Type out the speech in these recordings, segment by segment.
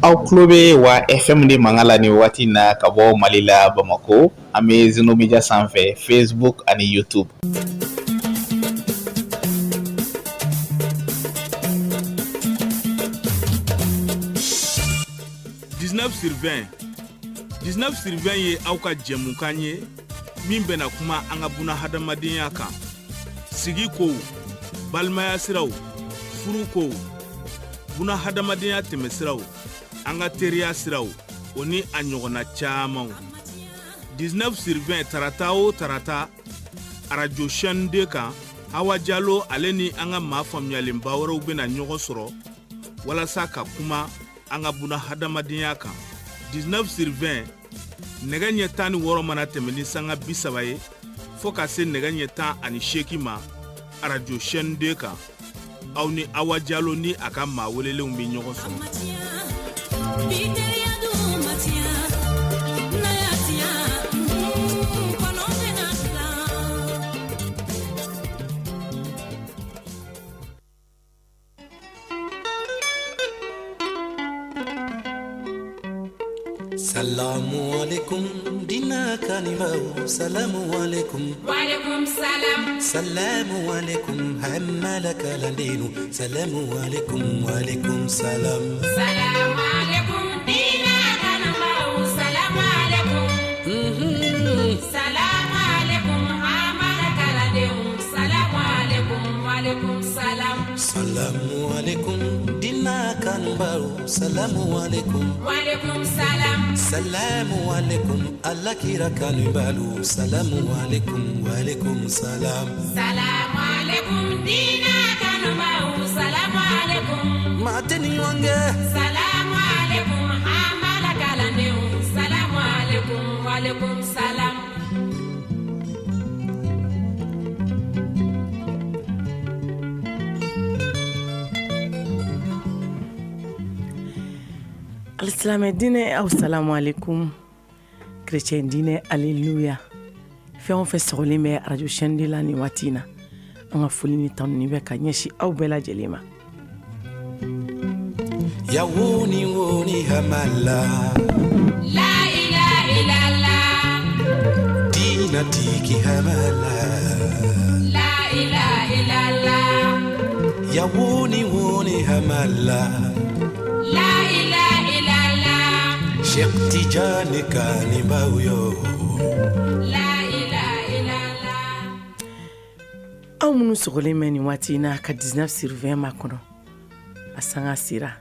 Aw tulo bɛ wa FM de mankan la nin waati in na ka bɔ Mali la Bamakɔ an bɛ Zeno Media sanfɛ Facebook ani YouTube. sur 20 ye aw ka jɛmukan ye min bɛna kuma an ka buna hadamadenya kan sigi ko balimaya siraw furu ko buna hadamadenya tɛmɛsiraw an ka teriya siraw o ni a ɲɔgɔnna camanw 19 sur 20 tarata o tarata radio chaîne 2 kan Hawa Diallo ale ni an ka maa faamuyalenba wɛrɛw bɛna ɲɔgɔn sɔrɔ walasa ka kuma an ka buna hadamadenya kan 19 sur 20 nɛgɛ ɲɛ 16 mana tɛmɛ ni sanga 30 ye fɔ ka se nɛgɛ ɲɛ 18 ma radio chaîne 2 kan aw ni Hawa Diallo ni a ka maa welelenw bɛ ɲɔgɔn sɔrɔ. Salamu alaikum dina kanimau salamu alaikum wa alaikum salam salamu alaikum hamala kalandinu salamu alaikum wa alaikum salam salamu alaikum dina kanimau salamu alaikum salamu alaikum hamala kalandinu salamu alaikum wa alaikum salam salamu alaikum dina kanimau salamu alaikum wa alaikum salam Salamu alaikum Allah kira kanibalu salamu alaikum wa alaikum salam salamu alaikum dina kanumau salamu alaikum mateni wange salamu alaikum amala kalandeu salamu alaikum wa alaikum salam Al-Islam dine aw salamu alaikum chrétien dine alléluia fɛn o fɛn sɔgɔlen bɛ radio chaîne de la nin waati in na an ka foli ni tanuni bɛ ka ɲɛsin aw bɛɛ lajɛlen ma ya woni hamala la ilaha illallah dina tiki hamala la ilaha illallah ya woni hamala la ilaha Sheikh Tijani kanimau yo la ilaha illallah aw minnu sɔgɔlen bɛ nin waati in na ka 19 sur 20 ma kɔnɔ a sanga sira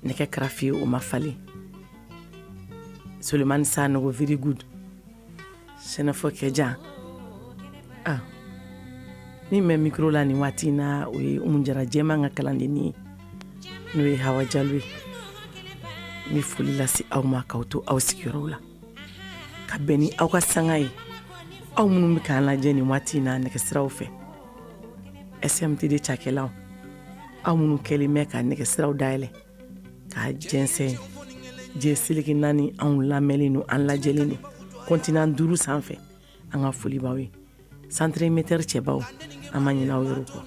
nɛgɛ karafe o ma falen Sulemani Sanogo very good sɛnɛfɔ kɛjan min bɛ micro la nin waati in na o ye Umu Jara Jɛman ka kalandenni ye n'o ye Hawa Diallo ye mi foli lase aw ma k'aw to aw sigiyɔrɔw la ka bɛn ni aw ka sanga ye aw minnu bɛ k'an lajɛ nin waati in na nɛgɛsiraw fɛ SMTD cakɛlaw aw minnu kɛlen bɛ ka nɛgɛsiraw dayɛlɛ k'a jɛnsɛn diɲɛ seleke naani anw lamɛnlen don an lajɛlen don continent 5 sanfɛ an ka foli b'aw ye centre émetteur cɛbaw an ma ɲinɛ aw yɔrɔ kɔ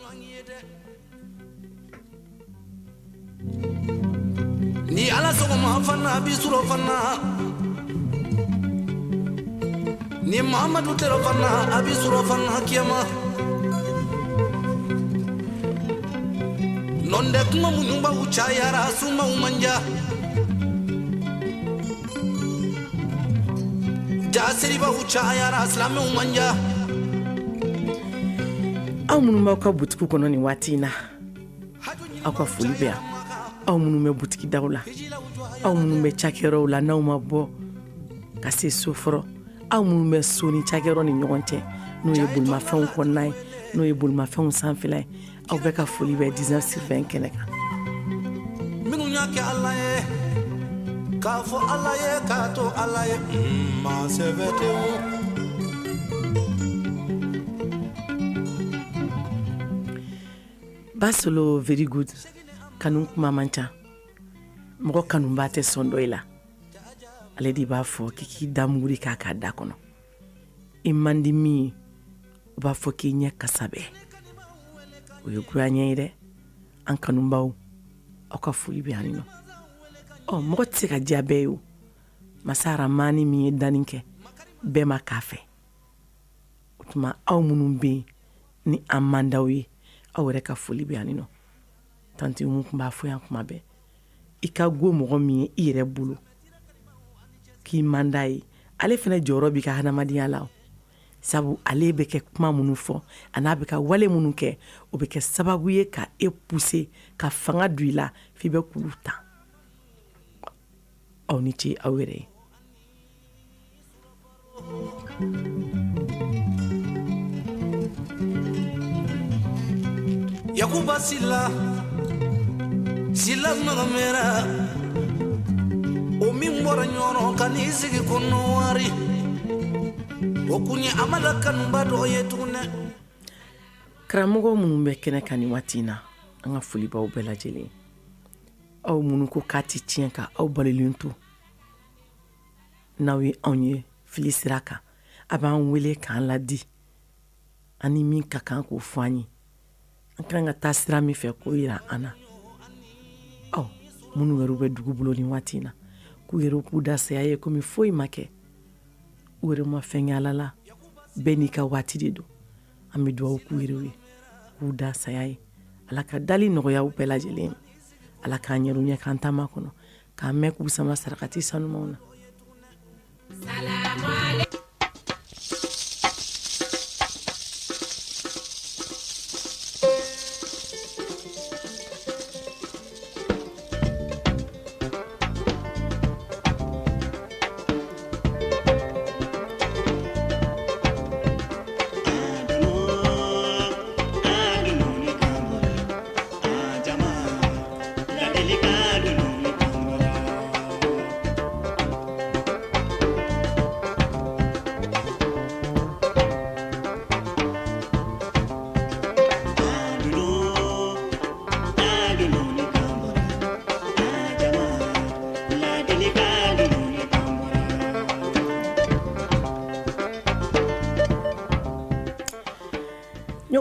ni ala sɔgɔma fana bi suro fana ni Muhammadu tero fana abi suro fana kiyama nonde kuma munumba uchayara suma umanja jasiri ba uchayara islamu umanja aw minnu b'aw ka butikiw kɔnɔ nin waati in na aw ka foli bɛ yan aw minnu bɛ butiki daw la aw minnu bɛ cakɛyɔrɔw la n'aw ma bɔ ka se so fɔlɔ aw minnu bɛ so ni cakɛyɔrɔ ni ɲɔgɔn cɛ n'o ye bolimafɛnw kɔnɔna ye n'o ye bolimafɛnw sanfɛla ye aw bɛ ka foli bɛ 19 sur 20 kɛnɛ kan minnu y'a kɛ ala ye k'a fɔ ala ye k'a to ala ye ma sɛbɛ tɛ o Basolo very good kanu kuma man ca mɔgɔ kanunba tɛ sɔn dɔ i la ale de b'a fɔ k'i damuguri k'a da kɔnɔ i man di min ye u b'a fɔ k'i ɲɛ kasa bɛɛ o ye goya ɲɛ ye dɛ an kanubaw aw ka foli bɛ yan nɔ mɔgɔ tɛ se ka diya bɛɛ ye o masa Ramani min ye danni kɛ bɛɛ ma k'a fɛ o tuma aw minnu bɛ yen ni an man d'aw ye aw yɛrɛ ka foli bɛ yan nɔ tanti Umu tun b'a fɔ yan kuma bɛɛ i ka go mɔgɔ min ye i yɛrɛ bolo k'i man d'a ye ale fana jɔyɔrɔ b'i ka hadamadenya la sabu ale bɛ kɛ kuma minnu fɔ a n'a bɛ ka wale minnu kɛ o bɛ kɛ sababu ye ka e pousser ka fanga don i la f'i bɛ kulu ta aw ni ce aw yɛrɛ ye Yakuba Sila Magamera o min bɔra ɲɔgɔn ka n'i sigi kɔnɔ wari o kun ye amala kanuba dɔ ye tuguni karamɔgɔ minnu bɛ kɛnɛ kan ni waati in na an ka foli b'aw bɛɛ lajɛlen aw minnu ko k'a tɛ tiɲɛ ka aw balilen to n'aw ye anw ye fili sira kan a b'an wele k'an ladi ani min ka kan k'o fɔ an ye an kan ka taa sira min fɛ k'o yira an na aw minnu yɛrɛ bɛ dugu bolo ni waati in na k'u yɛrɛ k'u da saya ye komi foyi ma kɛ u yɛrɛ ma fɛn kɛ Ala la bɛɛ n'i ka waati de don an bɛ dugawu k'u yɛrɛ ye k'u da saya ye Ala ka dali nɔgɔya u bɛɛ lajɛlen Ala k'an ɲɛru ɲɛ k'an taama kɔnɔ k'an mɛn k'u sama sarakati sanumanw na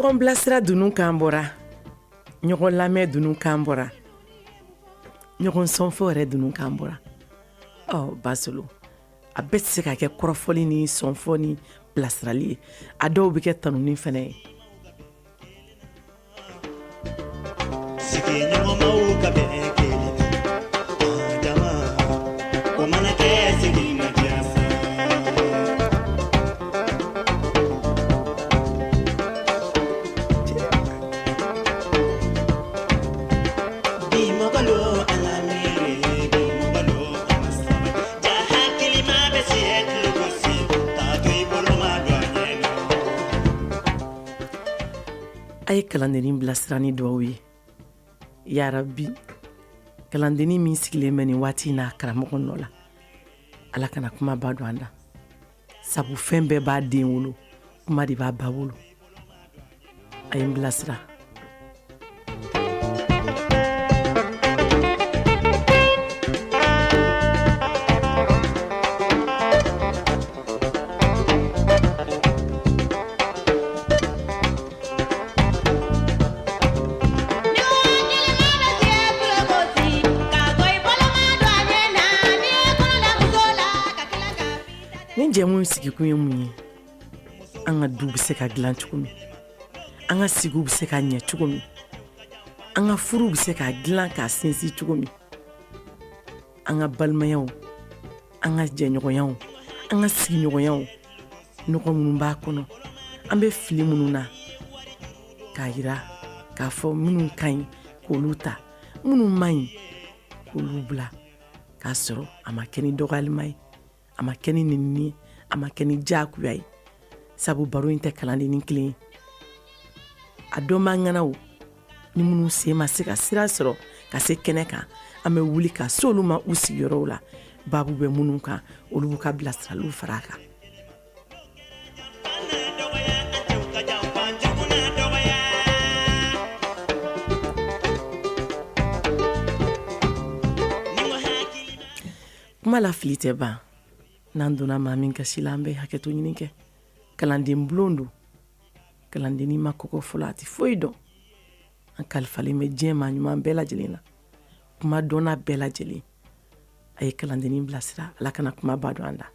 ɲɔgɔn bilasira dunu kan bɔra ɲɔgɔn lamɛn dunu kan bɔra ɲɔgɔn sɔnfɔ yɛrɛ dunu kan bɔra Basolo a bɛɛ tɛ se ka kɛ kɔrɔfɔli ni sɔnfɔ ni bilasirali ye a dɔw bɛ kɛ tanuni fana ye sigiɲɔgɔnmaw ka bɛn kelen jama o mana kɛ sigi ma diya a ye kalandennin bilasira ni dugawu ye ya Rabbi kalandennin min sigilen bɛ nin waati in na karamɔgɔ nɔ la Ala kana kuma ba don an da sabu fɛn bɛɛ b'a den wolo kuma de b'a ba wolo a ye n bilasira nin jɛmu sigikun ye mun ye an ka du bɛ se ka dilan cogo min an ka sigiw bɛ se ka ɲɛ cogo min an ka furu bɛ se ka dilan k'a sinsin cogo min an ka balimayaw an ka jɛɲɔgɔnyaw an ka sigiɲɔgɔnyaw nɔgɔ minnu b'a kɔnɔ an bɛ fili minnu na k'a yira k'a fɔ minnu ka ɲi k'olu ta minnu man ɲi k'olu bila k'a sɔrɔ a ma kɛ ni dɔgɔyalima ye a ma kɛ ni nenini ye a ma kɛ ni diyagoya ye sabu baro in tɛ kalandennin kelen ye a dɔn b'an ŋana o ni minnu sen ma se ka sira sɔrɔ ka se kɛnɛ kan an bɛ wuli ka se olu ma u sigiyɔrɔw la baabu bɛ minnu kan olu b'u ka bilasiraliw fara a kan kuma la fili tɛ ban n'an donna maa min kasi la an bɛ hakɛto ɲini kɛ kalanden bulon don kalandennin ma kɔkɔ fɔlɔ a tɛ foyi dɔn an kalifalen bɛ diɲɛ maa ɲuman bɛɛ lajɛlen na kuma dɔnna bɛɛ lajɛlen a ye kalandennin bilasira ala kana kuma ba don an da.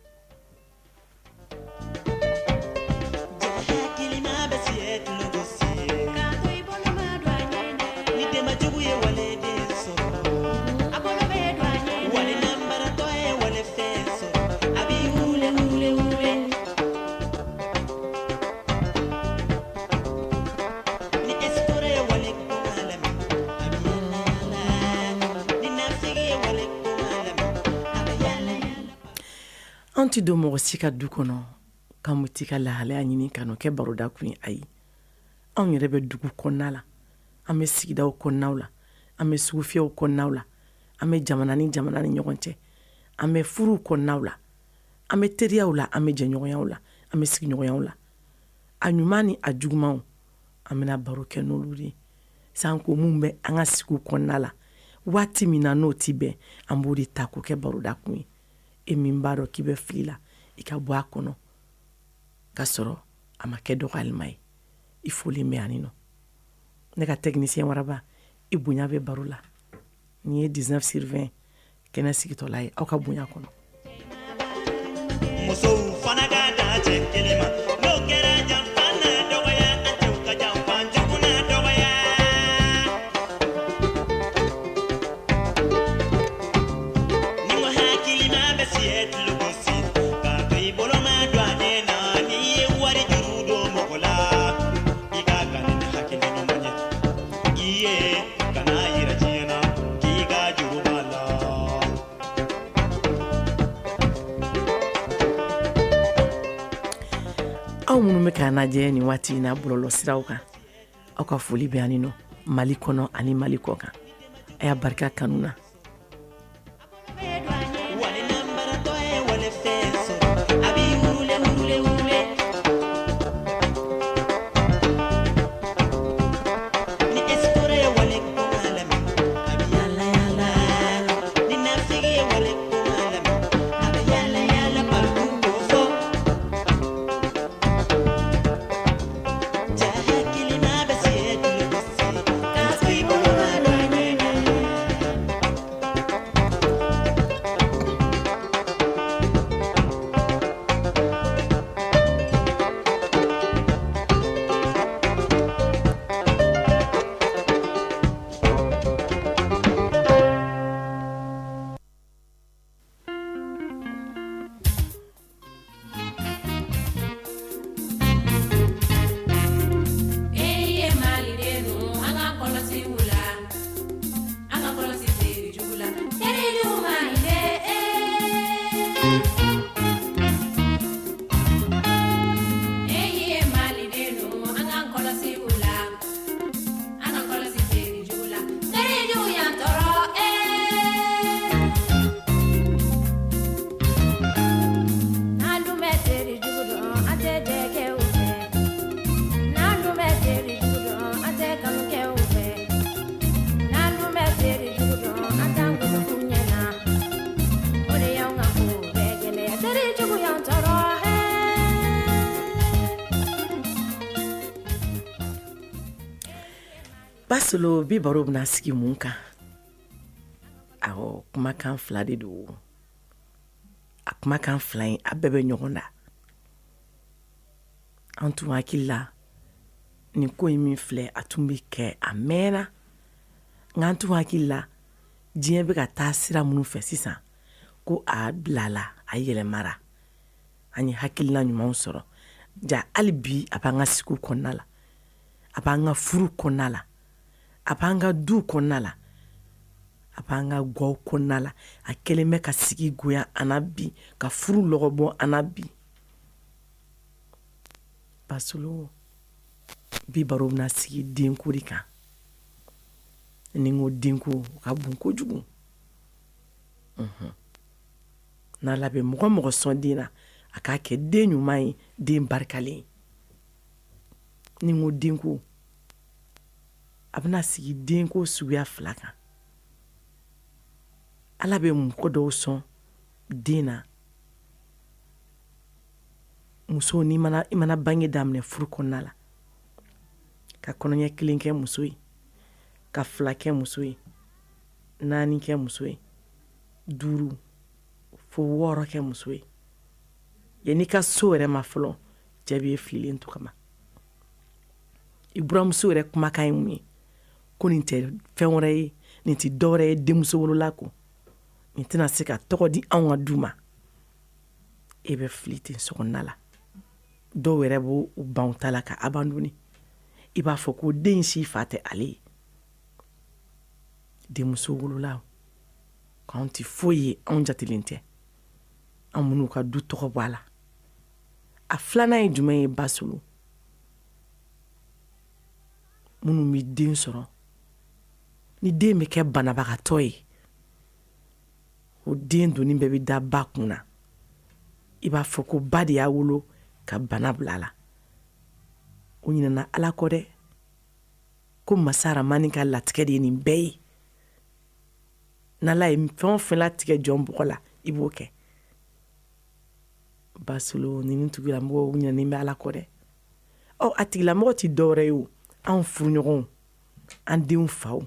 An ti don mɔgɔ si ka du kɔnɔ k'an bɛ t'i ka lahalaya ɲini ka n'o kɛ baroda kun ye ayi anw yɛrɛ bɛ dugu kɔnɔna la an bɛ sigidaw kɔnɔnaw la an bɛ sugufiyɛw kɔnɔnaw la an bɛ jamana ni ɲɔgɔn cɛ an bɛ furuw kɔnɔnaw la an bɛ teriyaw la an bɛ jɛɲɔgɔnyaw la an bɛ sigiɲɔgɔnyaw la a ɲuman ni a jugumanw an bɛna baro kɛ n'olu de ye sanko mun bɛ an ka sigiw kɔnɔna la waati min na n'o ti bɛn an b'o de ta k'o kɛ baroda kun ye e min b'a dɔn k'i bɛ fili la i ka bɔ a kɔnɔ k'a sɔrɔ a ma kɛ dɔgɔyalima ye i folen bɛ yan nɔ ne ka technicien waraba i bonya bɛ baro la ni ye 19 sur 20 kɛnɛ sigitɔla ye aw ka bonya kɔnɔ musow fana ka da cɛ kelen ma n'o kɛra janfa na dɔgɔya a cɛw ka janfa jugu na dɔgɔya ni ko hakilina bɛ siɲɛ tulogosi k'a to i bolo ma don a ɲɛ na n'i ye wari juru don mɔgɔ la i ka kan ni hakili ɲuman ye i ye kana yira diɲɛ na k'i ka juru b'a la aw minnu bɛ k'an lajɛ nin waati in na bɔlɔlɔ siraw kan aw ka foli bɛ yan nɔ mali kɔnɔ ani mali kɔ kan a y'a barika kanu na wale nambaratɔ ye wale fɛn sɔrɔ a b'i wule wule wule ni espoir ye wale kuma lamɛn a bɛ yala yala ni nafigi ye wale kuma lamɛn a bɛ yala yala partout k'o fɔ ja hakilina bɛ siɲɛ tulogosi k'a to i bolo ma don a ɲɛ na Eye malidenu anga kɔlɔsi wula anga kɔlɔsi seri jugu la teri jugu ide eye malidenu anga kɔlɔsi wula anga kɔlɔsi seri jugu la teri jugu yan tɔɔrɔ n'an dun bɛ teri jugu dɔn an tɛ dɛgɛ u fɛ n'an dun bɛ teri jugu dɔn an tɛ kanu kɛ u fɛ n'an dun bɛ teri jugu dɔn an t'an gumu u ɲɛna o de y'anw ka ko bɛɛ gɛlɛya teri jugu y'an tɔɔrɔ basolo bi baro bɛna sigi mun kan awɔ kumakan fila de don a kumakan fila in a bɛɛ bɛ ɲɔgɔn da an tun hakili la nin ko in min filɛ a tun bɛ kɛ a mɛnna nka an tun hakili la diɲɛ bɛ ka taa sira minnu fɛ sisan ko a bilala a yɛlɛmara an ye hakilina ɲumanw sɔrɔ ja hali bi a b'an ka sigiw kɔnɔna la a b'an ka furu kɔnɔna la a b'an ka duw kɔnɔna la a b'an ka gaw kɔnɔna la a kɛlen bɛ ka sigi goya an na bi ka furu lɔgɔbɔ an na bi basolo bi baro bɛna sigi denko de kan ni n ko denko o ka bon kojugu n'ala bɛ mɔgɔ mɔgɔ sɔn den na a k'a kɛ den ɲuman ye den barikalen ye ni n ko denko a bɛna sigi denko suguya fila kan ala bɛ mɔgɔ dɔw sɔn den na muso i mana bange daminɛ furu kɔnɔna la ka kɔnɔɲɛ 1 kɛ muso ye ka 2 kɛ muso ye 4 kɛ muso ye 5 fo 6 kɛ muso ye yanni ka so yɛrɛ ma fɔlɔ cɛ b'i fililen to kama i buramuso yɛrɛ kumakan ye mun ye ko nin tɛ fɛn wɛrɛ ye nin tɛ dɔ wɛrɛ ye denmuso wolola ko nin tɛna se ka tɔgɔ di anw ka du ma e bɛ fili ten sokɔnɔna la dɔw yɛrɛ b'o ban ta la ka abandonner i b'a fɔ ko den si fa tɛ ale ye denmuso wolola k'anw tɛ foyi ye anw jatilen tɛ an minnu ka du tɔgɔ bɔ a la a filanan ye jumɛn ye Basolo minnu bɛ den sɔrɔ ni den bɛ kɛ banabagatɔ ye o den doni bɛɛ bɛ da ba kun na i b'a fɔ ko ba de y'a wolo ka bana bila a la o ɲinɛna Ala kɔ dɛ ko Masa Rahamani ka latigɛ de ye nin bɛɛ ye n'Ala ye fɛn o fɛn latigɛ jɔn bɔgɔ la i b'o kɛ Basolo nin tigilamɔgɔw ɲinɛnen bɛ Ala kɔ dɛ a tigilamɔgɔ tɛ dɔwɛrɛ ye o anw furuɲɔgɔnw an denw faw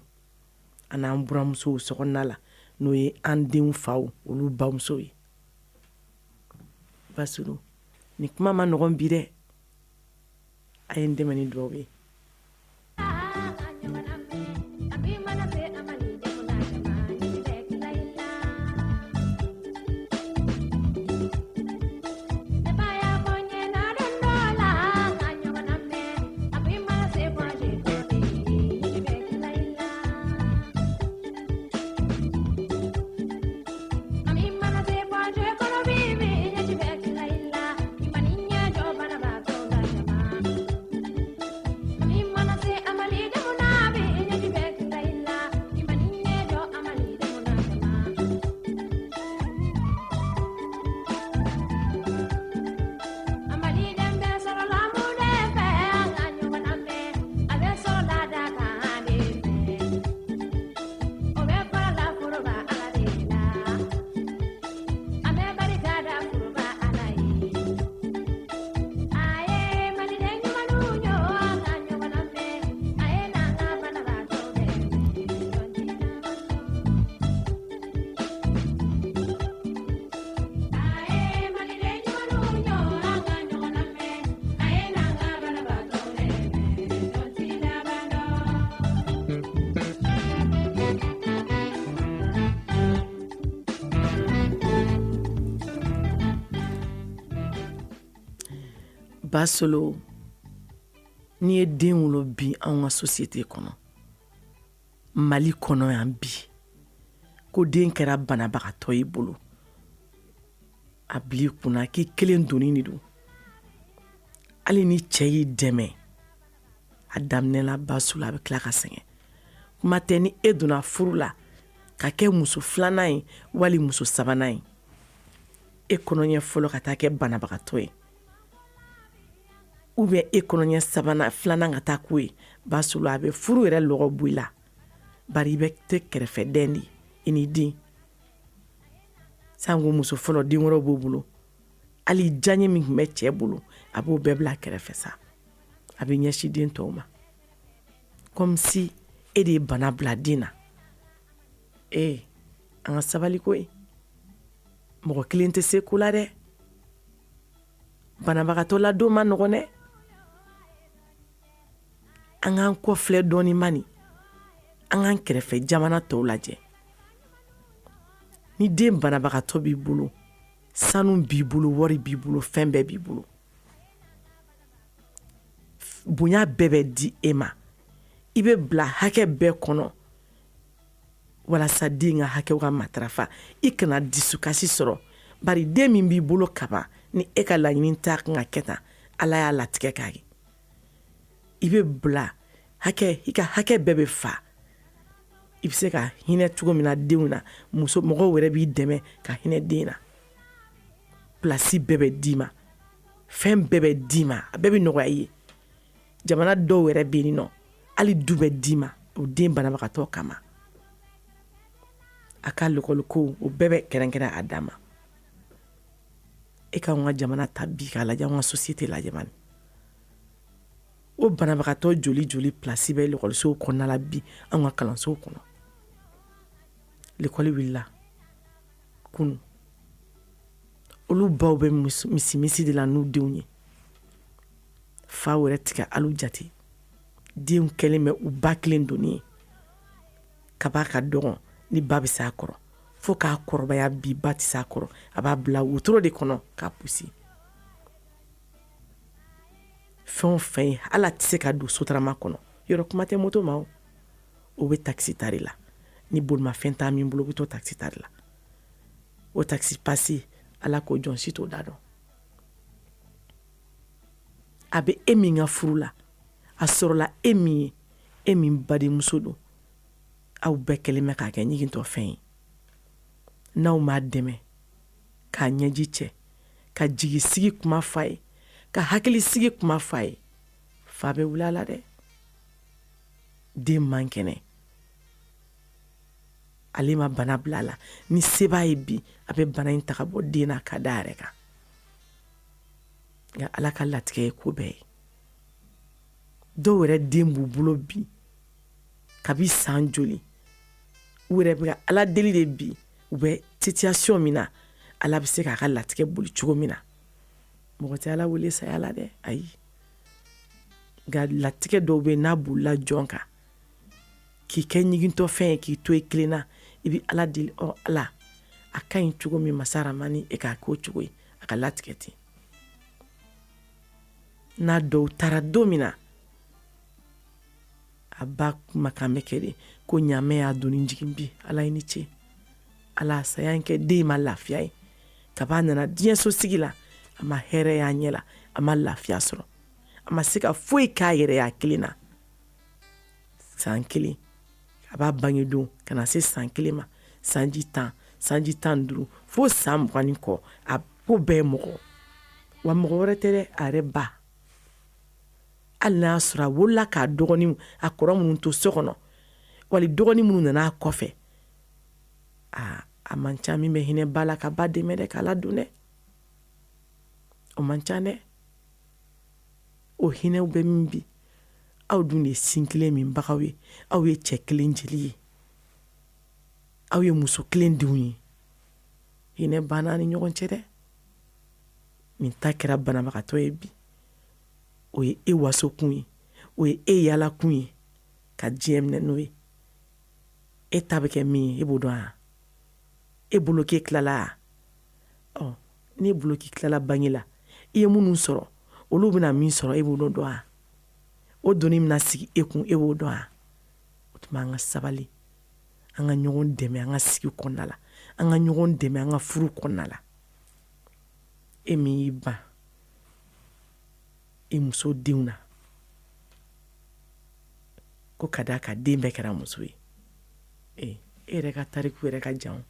ani an buramusow sokɔnɔna la n'o ye an denw faw olu bamusow ye Basolo ni kuma ma nɔgɔn bi dɛ a ye n dɛmɛ ni dugawu ye Basolo n'i ye den wolo bi anw ka société kɔnɔ Mali kɔnɔ yan bi ko den kɛra banabagatɔ i bolo a bili kunna k'i kelen doni de don hali ni cɛ y'i dɛmɛ a daminɛla Basolo a bɛ tila ka sɛgɛn kuma tɛ ni e donna furu la ka kɛ muso filanan ye wali muso sabanan ye e kɔnɔɲɛ fɔlɔ ka taa kɛ banabagatɔ ye ou bien e kɔnɔɲɛ sabanan filanan ka taa k'o ye Basolo a bɛ furu yɛrɛ lɔgɔ bɔ i la bari i bɛ tɛ kɛrɛfɛden de i ni den sanko muso fɔlɔ den wɛrɛw b'o bolo hali diyaɲɛ min tun bɛ cɛ bolo a b'o bɛɛ bila kɛrɛfɛ sa a bɛ ɲɛsin den tɔw ma comme si e de ye bana bila den na an ka sabali ko ye mɔgɔ kelen tɛ se ko la dɛ banabagatɔ la don ma nɔgɔn dɛ an k'an kɔfilɛ dɔɔni mani an k'an kɛrɛfɛ jamana tɔw lajɛ ni den banabagatɔ b'i bolo sanu b'i bolo wari b'i bolo fɛn bɛɛ b'i bolo bonya bɛɛ bɛ di e ma i bɛ bila hakɛ bɛɛ kɔnɔ walasa den ka hakɛw ka matarafa i kana dusukasi sɔrɔ bari den min b'i bolo kaban ni e ka laɲini ta kan ka kɛ tan Ala y'a latigɛ k'a ye i bɛ bila hakɛ i ka hakɛ bɛɛ bɛ fa i bɛ se ka hinɛ cogo min na denw na mɔgɔw yɛrɛ b'i dɛmɛ ka hinɛ den na place bɛɛ bɛ d'i ma fɛn bɛɛ bɛ d'i ma a bɛɛ bɛ nɔgɔya i ye jamana dɔw yɛrɛ bɛ yen nɔ hali du bɛ d'i ma o den banabagatɔ kama a ka l'école ko o bɛɛ bɛ kɛrɛnkɛrɛn a dan ma e ka an ka jamana ta bi k'a lajɛ an ka société lajɛ mani o banabagatɔ joli joli place bɛ l'écolesow kɔnɔna la bi an ka kalansow kɔnɔ l'école wulila kunu olu baw bɛ misi de la n'u denw ye fa wɛrɛ tigɛ alu jate denw kɛlen bɛ u ba kelen doni ye kaba ka dɔgɔn ni ba bɛ s'a kɔrɔ fo k'a kɔrɔbaya bi ba tɛ s'a kɔrɔ a b'a bila wotoro de kɔnɔ k'a pusi fɛn o fɛn ye ala tɛ se ka don sotarama kɔnɔ yɔrɔ kuma tɛ moto ma o bɛ taxi ta de la ni bolimafɛn t'a min bolo o bɛ to taxi ta de la o taxi pasi ala k'o jɔn si t'o da dɔn a bɛ e min ka furu la a sɔrɔla e min ye e min badenmuso don aw bɛɛ kɛlen bɛ k'a kɛ ɲigintɔ fɛn ye n'aw m'a dɛmɛ k'a ɲɛji cɛ ka jigisigi kuma f'a ye ka hakilisigi kuma f'a ye fa bɛ wuli a la dɛ den man kɛnɛ ale ma bana bila a la ni se b'a ye bi a bɛ bana in ta ka bɔ den na ka da yɛrɛ kan nka ala ka latigɛ ye ko bɛɛ ye dɔw yɛrɛ den b'u bolo bi kabi san joli u yɛrɛ bɛ ka ala deli de bi u bɛ situation min na ala bɛ se k'a ka latigɛ boli cogo min na mɔgɔ tɛ ala wele saya la dɛ ayi nka latigɛ dɔw bɛ n'a bolila jɔn kan k'i kɛ ɲigintɔ fɛn ye k'i to i kelen na i bɛ ala deli ala a ka ɲi cogo min masa ramani e k'a k'o cogo ye a ka latigɛ ten n'a dɔw taara don min na a ba kumakan bɛ kɛ de ko ɲaamɛ y'a donni jigin bi ala ye ni ce ala saya in kɛ den ma lafiya ye kab'a nana diɲɛ so sigi la a ma hɛrɛ y'a ɲɛ la a ma lafiya sɔrɔ a ma se ka foyi k'a yɛrɛ y'a kelen na san kelen a b'a bange don ka na se san kelen ma sanji 10 sanji 15 fo san 20 kɔ a ko bɛɛ ye mɔgɔ wa mɔgɔ wɛrɛ tɛ dɛ a yɛrɛ ba hali n'a sɔrɔ a wolola k'a dɔgɔnin a kɔrɔ minnu to so kɔnɔ wali dɔgɔnin minnu nana a kɔfɛ a man ca min bɛ hinɛ ba la ka ba dɛmɛ dɛ k'a ladon dɛ o man ca dɛ o hinɛw bɛ min bi aw dun de ye sin kelen min bagaw ye aw ye cɛ kelen jeli ye aw ye muso kelen denw ye hinɛ banna ni ɲɔgɔn cɛ dɛ min ta kɛra banabagatɔ ye bi o ye e wasokun ye o ye e yaalakun ye ka diɲɛ minɛ n'o ye e ta bɛ kɛ min ye e b'o dɔn wa e bolo k'e tilala n'e bolo k'i tilala bange la i ye minnu sɔrɔ olu bɛna min sɔrɔ e b'o dɔn wa o doni bɛna sigi e kun e b'o dɔn wa o tuma an ka sabali an ka ɲɔgɔn dɛmɛ an ka sigi kɔnɔna la an ka ɲɔgɔn dɛmɛ an ka furu kɔnɔna la e min y'i ban i muso denw na ko ka da ka den bɛɛ kɛra muso ye e yɛrɛ ka tariku yɛrɛ ka jan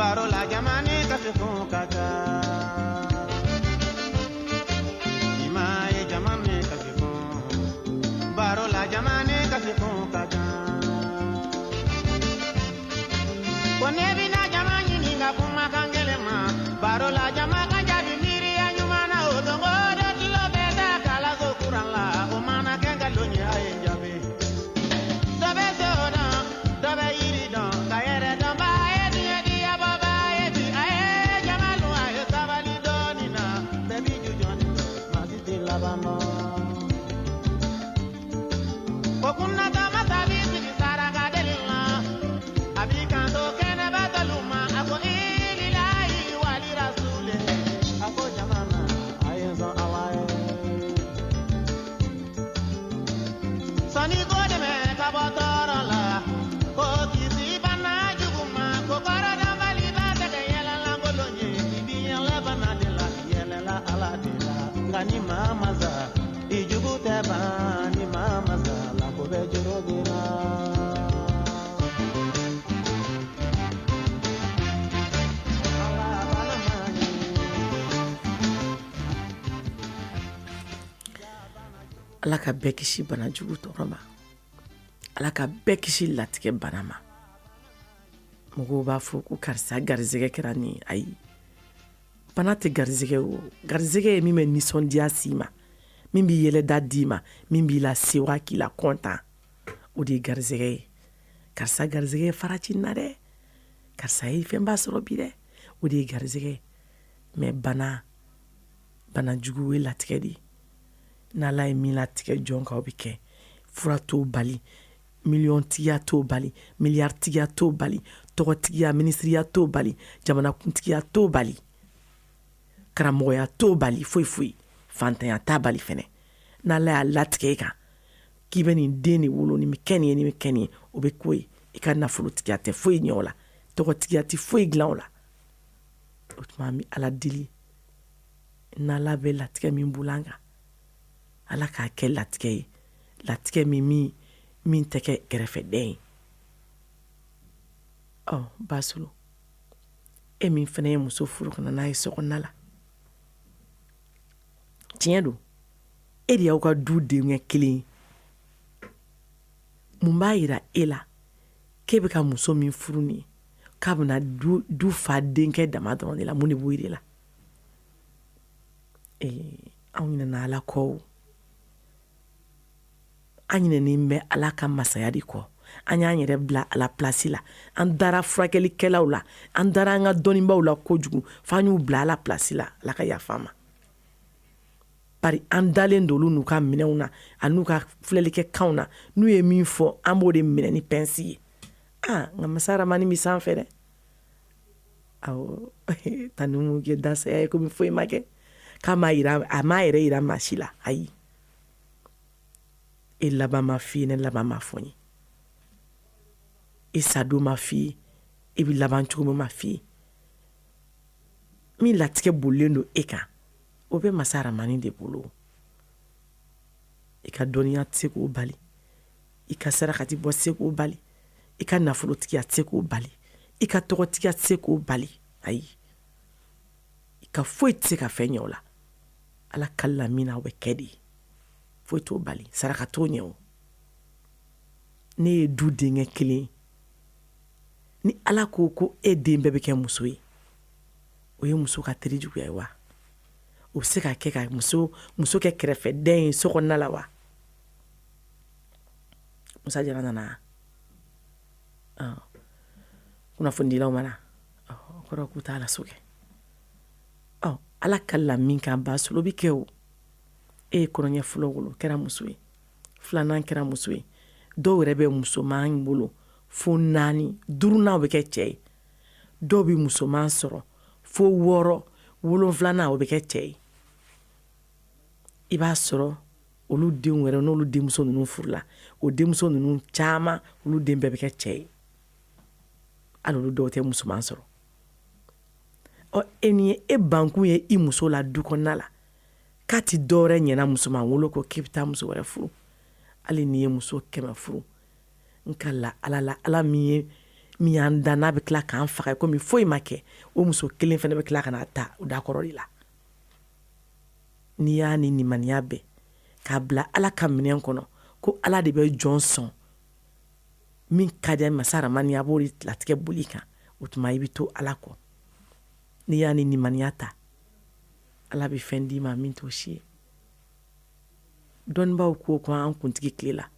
Baro la jamani kafefon kaka Imaye jamani kafefon Baro la jamani kafefon kaka Konebi na jamani ninga kuma kangelema Baro la jamani kanjabi miri ya nyumana odongo Dotilo beda kala zo kurala Omana kenga lonye aye njabe Dobe soda, dobe iridon Kayere domba jorodora ala ka bɛɛ kisi bana jugu tɔɔrɔ ma ala ka bɛɛ kisi latigɛ bana ma mɔgɔw b'a fɔ ko karisa garizɛgɛ kɛra nin ayi bana tɛ garizɛgɛ o garizɛgɛ ye min bɛ nisɔndiya s'i ma min b'i yɛlɛda d'i ma min b'i la sewa k'i la kɔntan o de ye garizɛgɛ ye karisa garizɛgɛ ye faraci na dɛ karisa ye fɛn b'a sɔrɔ bi dɛ o de ye garizɛgɛ ye mɛ bana jugu ye latigɛ de ye n'ala ye min latigɛ jɔn kan o bɛ kɛ fura t'o bali miliyɔntigiya t'o bali miliyaritigiya t'o bali tɔgɔtigiya minisiriya t'o bali jamanakuntigiya t'o bali karamɔgɔya t'o bali foyi foyi fantanya t'a bali fɛnɛ n'ala y'a latigɛ i kan k'i bɛ nin den de wolo nin bɛ kɛ nin ye nin bɛ kɛ nin ye o bɛ k'o ye i ka nafolotigiya tɛ foyi ɲɛ o la tɔgɔtigiya tɛ foyi dilan o la o tuma an bɛ ala deli n'ala bɛ latigɛ min bolo an kan ala k'a kɛ latigɛ ye latigɛ min tɛ kɛ kɛrɛfɛdɛn ye basolo e min fana ye muso furu kana n'a ye sokɔnɔna la tiɲɛ don e de y'aw ka du denkɛ kelen ye mun b'a yira e la k'e bɛ ka muso min furu nin ye k'a bɛna du fa denkɛ dama dɔrɔn de la mun de b'o yira la anw ɲinɛna ala kɔ o an ɲinɛnen bɛ ala ka masaya de kɔ an y'an yɛrɛ bila ala plasi la an dara furakɛlikɛlaw la an dara an ka dɔnnibaw la kojugu f'an y'u bila ala plasi la ala ka yafa ma bari an dalen don olu n'u ka minɛnw na a n'u ka filɛlikɛkanw na n'u ye min fɔ an b'o de minɛ ni pɛnsi ye nka masa ramani bɛ sanfɛ dɛ awɔ tani mu kɛ dasaya ye komi foyi ma kɛ k'a m'a yɛrɛ yira maa si la ayi e laban ma f'i ye ne laban ma fɔ n ye e sadon ma f'i ye e bɛ laban cogo min ma f'i ye min latigɛ bolilen don e kan o bɛ masa ramani de bolo i ka dɔnniya tɛ se k'o bali i ka sarakati bɔ tɛ se k'o bali i ka nafolotigiya tɛ se k'o bali i ka tɔgɔtigiya tɛ se k'o bali ayi i ka foyi tɛ se ka fɛn ɲɛ o la ala ka lamina o bɛ kɛ de foyi t'o bali saraka t'o ɲɛ o ne ye du denkɛ kelen ni ala ko e den bɛɛ bɛ kɛ muso ye o ye muso ka teri juguya ye wa o bɛ se ka kɛ ka muso kɛ kɛrɛfɛdɛn ye sokɔnɔna la wa musa jara nana kunnafonidilaw mana o kɔrɔ k'u t'a la so kɛ ala ka lamin kan basolo bi kɛ o e ye kɔrɔɲɛ fɔlɔ wolo kɛra muso ye filanan kɛra muso ye dɔw yɛrɛ bɛ musoman bolo fo 4 duurunan o bɛ kɛ cɛ ye dɔw bɛ musoman sɔrɔ fo 6 7 o bɛ kɛ cɛ ye i b'a sɔrɔ olu denw wɛrɛ n'olu denmuso ninnu furula o denmuso ninnu caman olu den bɛɛ bɛ kɛ cɛ ye hali olu dɔw tɛ musoman sɔrɔ e ni e bankun ye i muso la du kɔnɔna la k'a ti dɔwɛrɛ ɲɛna musoman wolo ko k'i bɛ taa muso wɛrɛ furu hali n'i ye muso 100 furu nka la ala min y'an da n'a bɛ tila k'an faga komi foyi ma kɛ o muso kelen fana bɛ tila ka n'a ta o da kɔrɔ de la n'i y'a ni nimaniya bɛɛ k'a bila ala ka minɛn kɔnɔ ko ala de bɛ jɔn sɔn min ka di masa ramani a b'o de latigɛ boli kan o tuma i bɛ to ala kɔ n'i y'a ni nimaniya ta ala bɛ fɛn d'i ma min t'o si ye dɔnnibaw ko an kuntigi tile la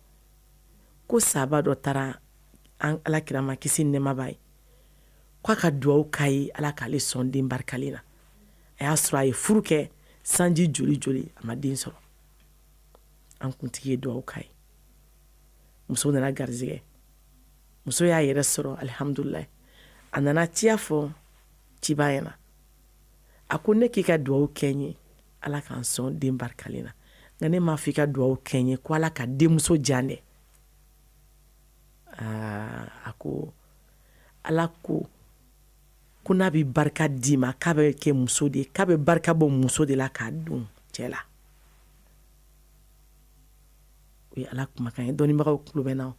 ko sahaba dɔ taara ala kira ma kisi nɛɛma b'a ye k'a ka duwawu k'a ye ala k'ale sɔn den barikalen na a y'a sɔrɔ a ye furu kɛ sanji joli a ma den sɔrɔ an kuntigi ye duwawu k'a ye muso nana garizɛgɛ muso y'a yɛrɛ sɔrɔ alihamudulilayi a nana ciya fɔ ciba ɲɛna a ko ne k'i ka duwawu kɛ n ye ala k'an sɔn den barikalen na nka ne m'a fɔ i ka duwawu kɛ n ye ko ala ka denmuso jan dɛ a ko ala ko n'a bɛ barika d'i ma k'a bɛ kɛ muso de ye k'a bɛ barika bɔ muso de la k'a don cɛ la o ye ala kumakan ye dɔnnibagaw kulo bɛ na o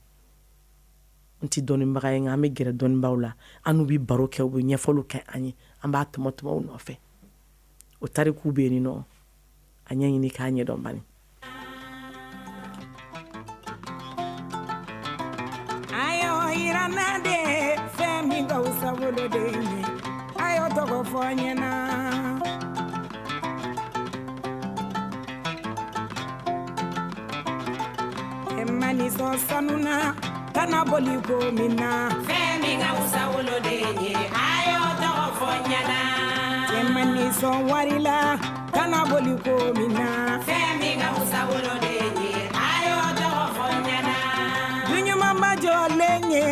n ti dɔnnibaga ye nka an bɛ gɛrɛ dɔnnibagaw la an n'u bi baro kɛ u bɛ ɲɛfɔliw kɛ an ye an b'a tɔmɔtɔmɔ u nɔfɛ o tarikuw bɛ yen nɔ a ɲɛɲini k'a ɲɛdɔn bani ayo irana de fɛn min ka wusa wolo de ye ayo tɔgɔ fɔ n ɲɛna Nisɔn sanuna kana boli ko min na fɛn min ka wusa wolo de ye a y'o tɔgɔ fɔ n ɲɛna cɛma nisɔn wari la kana boli ko min na fɛn min ka wusa wolo de ye a y'o tɔgɔ fɔ n ɲɛna duɲumanba jɔlen ye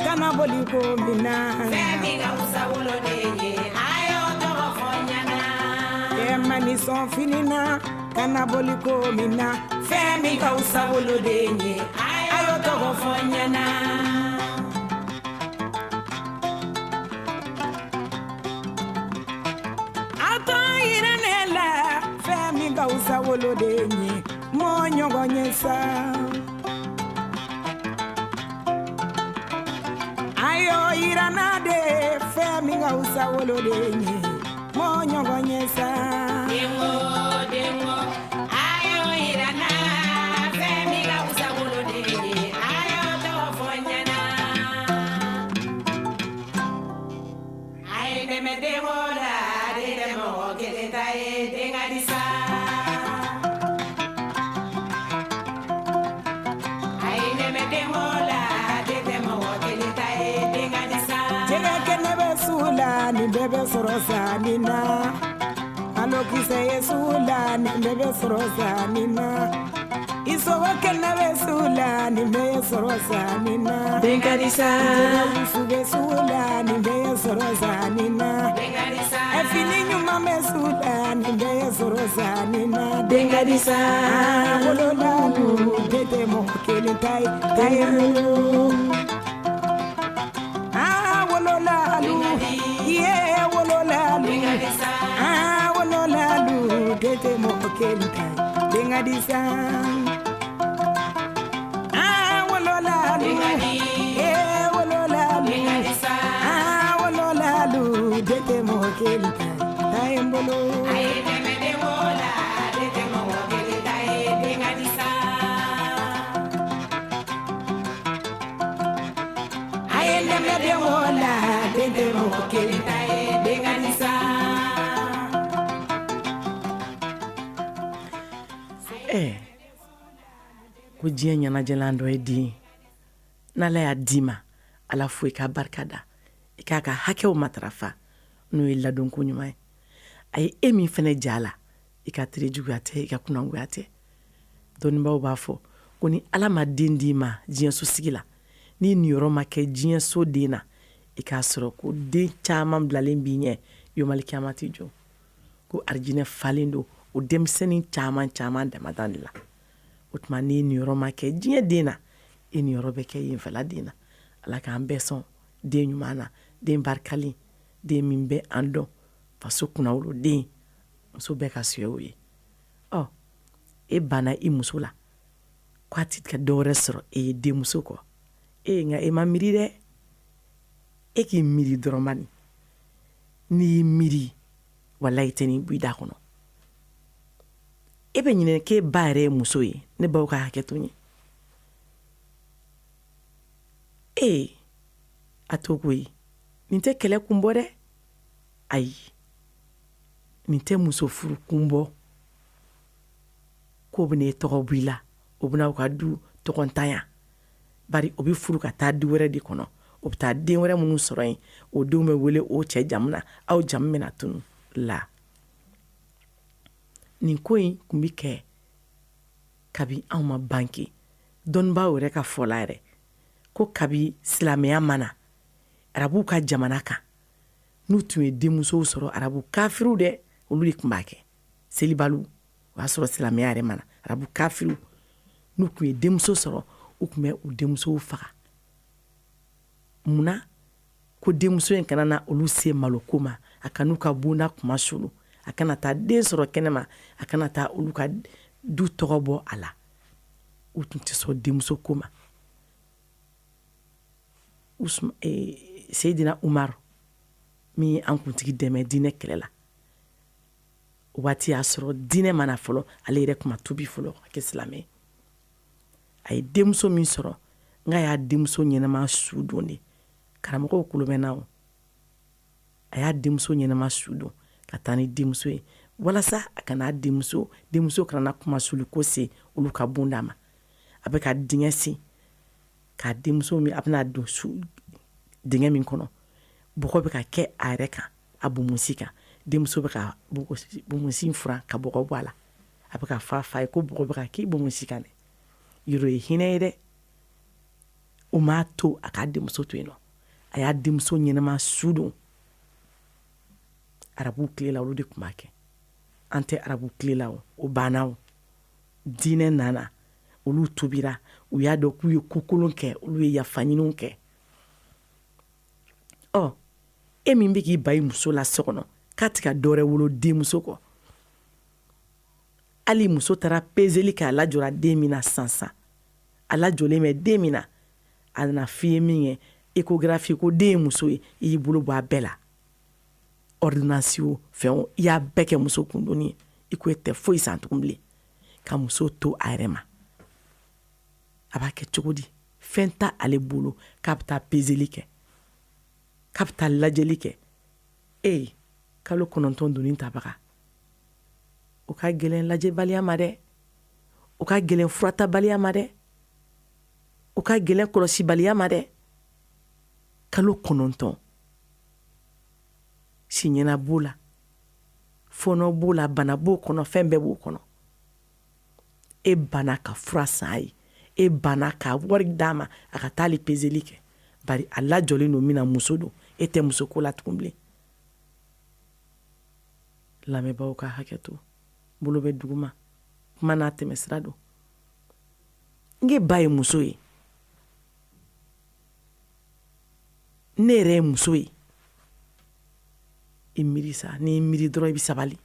kana boli ko min na fɛn min ka wusa wolo de ye a y'o tɔgɔ fɔ n ɲɛna cɛma nisɔn fini na kana boli ko min na fɛn min ka wusa wolo de ye a y'o tɔgɔ fɔ n ɲɛna a tɔ yira ne la fɛn min ka wusa wolo de ye mɔɔ ɲɔgɔn ye sa a y'o yira na de fɛn min ka wusa wolo de ye mɔɔ ɲɔgɔn ye sa dengo dengo ni bebe sɔrɔ sani na alo kisɛ ye sugu la ni bebe sɔrɔ sani na isogo kɛnɛ bɛ sugu la ni bebe sɔrɔ sani na denkarisa wusu bɛ sugu la ni bebe sɔrɔ sani na denkarisa fini ɲuman bɛ sugu la ni bebe sɔrɔ sani na denkarisa wololalu tete mɔgɔ kelen ta ye wololalu tete mɔgɔ kelen ta dengadisa wololalu wololalu tete mɔgɔ kelen ta ye n bolo a ye dɛmɛ den wola tete mɔgɔ kelen ta ye dengadisa a ye dɛmɛ den wola tete mɔgɔ kelen ta ye dengadisa ko diɲɛ ɲɛnajɛlan dɔ ye den n'ala y'a d'i ma ala fo i ka barika da i k'a ka hakɛw matarafa n'o ye ladonko ɲuman ye a ye e min fɛnɛ ja la i ka tere juguya tɛ i ka kunangoya tɛ dɔnnibaaw b'a fɔ ko ni ala ma den d'i ma diɲɛ so sigi la ni niyɔrɔ ma kɛ diɲɛ so den na i k'a sɔrɔ ko den caman bilalen b'i ɲɛ yomali kiyama tɛ jɔ ko arijinɛ falen don o denmisɛnnin caman damadan de la o tuma ni niyɔrɔ ma kɛ diɲɛ den na e niyɔrɔ bɛ kɛ yenfɛla den na ala k'an bɛɛ sɔn den ɲuman na den barikalen den min bɛ an dɔn faso kunnawolo den muso bɛɛ ka suyaw ye e banna i muso la ko a ti ka dɔwɛrɛ sɔrɔ e ye denmuso kɔ nka e ma miiri dɛ e k'i miiri dɔrɔn ma n'i y'i miiri walayi tɛ ni b'i da kɔnɔ e bɛ ɲinɛ k'e ba yɛrɛ ye muso ye ne baw ka hakɛ to ɲɛ a to ko ye nin tɛ kɛlɛ kun bɔ dɛ ayi nin tɛ muso furu kun bɔ k'o bɛna e tɔgɔ b'i la o bɛna u ka du tɔgɔntanya bari o bɛ furu ka taa du wɛrɛ de kɔnɔ o bɛ taa den wɛrɛ minnu sɔrɔ yen o denw bɛ wele o cɛ jamu na aw jamu bɛna tunu la nin ko in kun bi kɛ kabi anw ma banke dɔnnibaaw yɛrɛ ka fɔla yɛrɛ ko kabi silamɛya mana arabuw ka jamana kan n'u tun ye denmusow sɔrɔ arabu kafiriw dɛ olu de tun b'a kɛ selibalu o y'a sɔrɔ silamɛya yɛrɛ mana arabu kafiriw n'u tun ye denmuso sɔrɔ u tun bɛ u denmusow faga munna ko denmuso in kana na olu se maloko ma a kan'u ka bonda kuma sulu a kana taa den sɔrɔ kɛnɛma a kana taa olu ka du tɔgɔ bɔ a la u tun tɛ sɔn denmuso ko ma. Seydina Umaru min ye an kuntigi dɛmɛ diinɛ kɛlɛ la, o waati y'a sɔrɔ diinɛ mana fɔlɔ ale yɛrɛ kuma tubi fɔlɔ ka kɛ silamɛ. A ye denmuso min sɔrɔ nka y'a denmuso ɲɛnama su don de. Karamɔgɔw kulo bɛ na o. A y'a denmuso ɲɛnama su don ka taa ni denmuso ye walasa a kana denmuso kana kuma suli ko se olu ka bon d'a ma. A bɛ ka dingɛ sen k'a denmuso min a bɛna don dingɛ min kɔnɔ, bɔgɔ bɛ ka kɛ a yɛrɛ kan, a bumusi kan. Denmuso bɛ ka bumusi furan ka bɔgɔ bɔ a la. A bɛ ka fa ye ko bɔgɔ bɛ ka k'i bumusi kan dɛ. Yɔrɔ ye hinɛ ye dɛ. O m'a to a k'a denmuso to yen nɔ. A y'a denmuso ɲɛnama su don. Arabu tile la olu de tun b'a kɛ. An tɛ arabu tile la o banna o. Diinɛ nana olu tobira, u y'a dɔn k'u ye kokolon kɛ, olu ye yafa ɲiniw kɛ. E min bɛ k'i ba i muso la so kɔnɔ k'a tɛ ka dɔ wɛrɛ wolo denmuso kɔ. Hali muso taara peseli kɛ a lajɔra den min na sisan, a lajɔlen bɛ den min na, a nana f'i ye min kɛ échographie ko den ye muso ye, i y'i bolo bɔ a bɛɛ la. Ordonnance o fɛn o i y'a bɛɛ kɛ muso kundonni ye, i ko e tɛ foyi san tugun bilen, ka muso to a yɛrɛ ma. A b'a kɛ cogo di? Fɛn t'a ale bolo k'a bɛ taa peseli kɛ, k'a bɛ taa lajɛli kɛ. Kalo 9 donni tabaga, o ka gɛlɛn lajɛbaliya ma dɛ, o ka gɛlɛn furatabaliya ma dɛ, o ka gɛlɛn kɔlɔsibaliya ma dɛ. Kalo 9 siɲɛna b'o la, fɔnɔ b'o la, bana b'o kɔnɔ, fɛn bɛɛ b'o kɔnɔ. E banna ka fura san a ye, e banna ka wari d'a ma a ka taa ale peseli kɛ. Bari a lajɔlen don min na muso don, e tɛ muso ko la tugun bilen. Lamɛnbaaw ka hakɛ to, bolo bɛ duguma, kuma n'a tɛmɛ sira don. N ba ye muso ye, ne yɛrɛ ye muso ye. I miiri sa, n'i miiri dɔrɔn i bɛ sabali.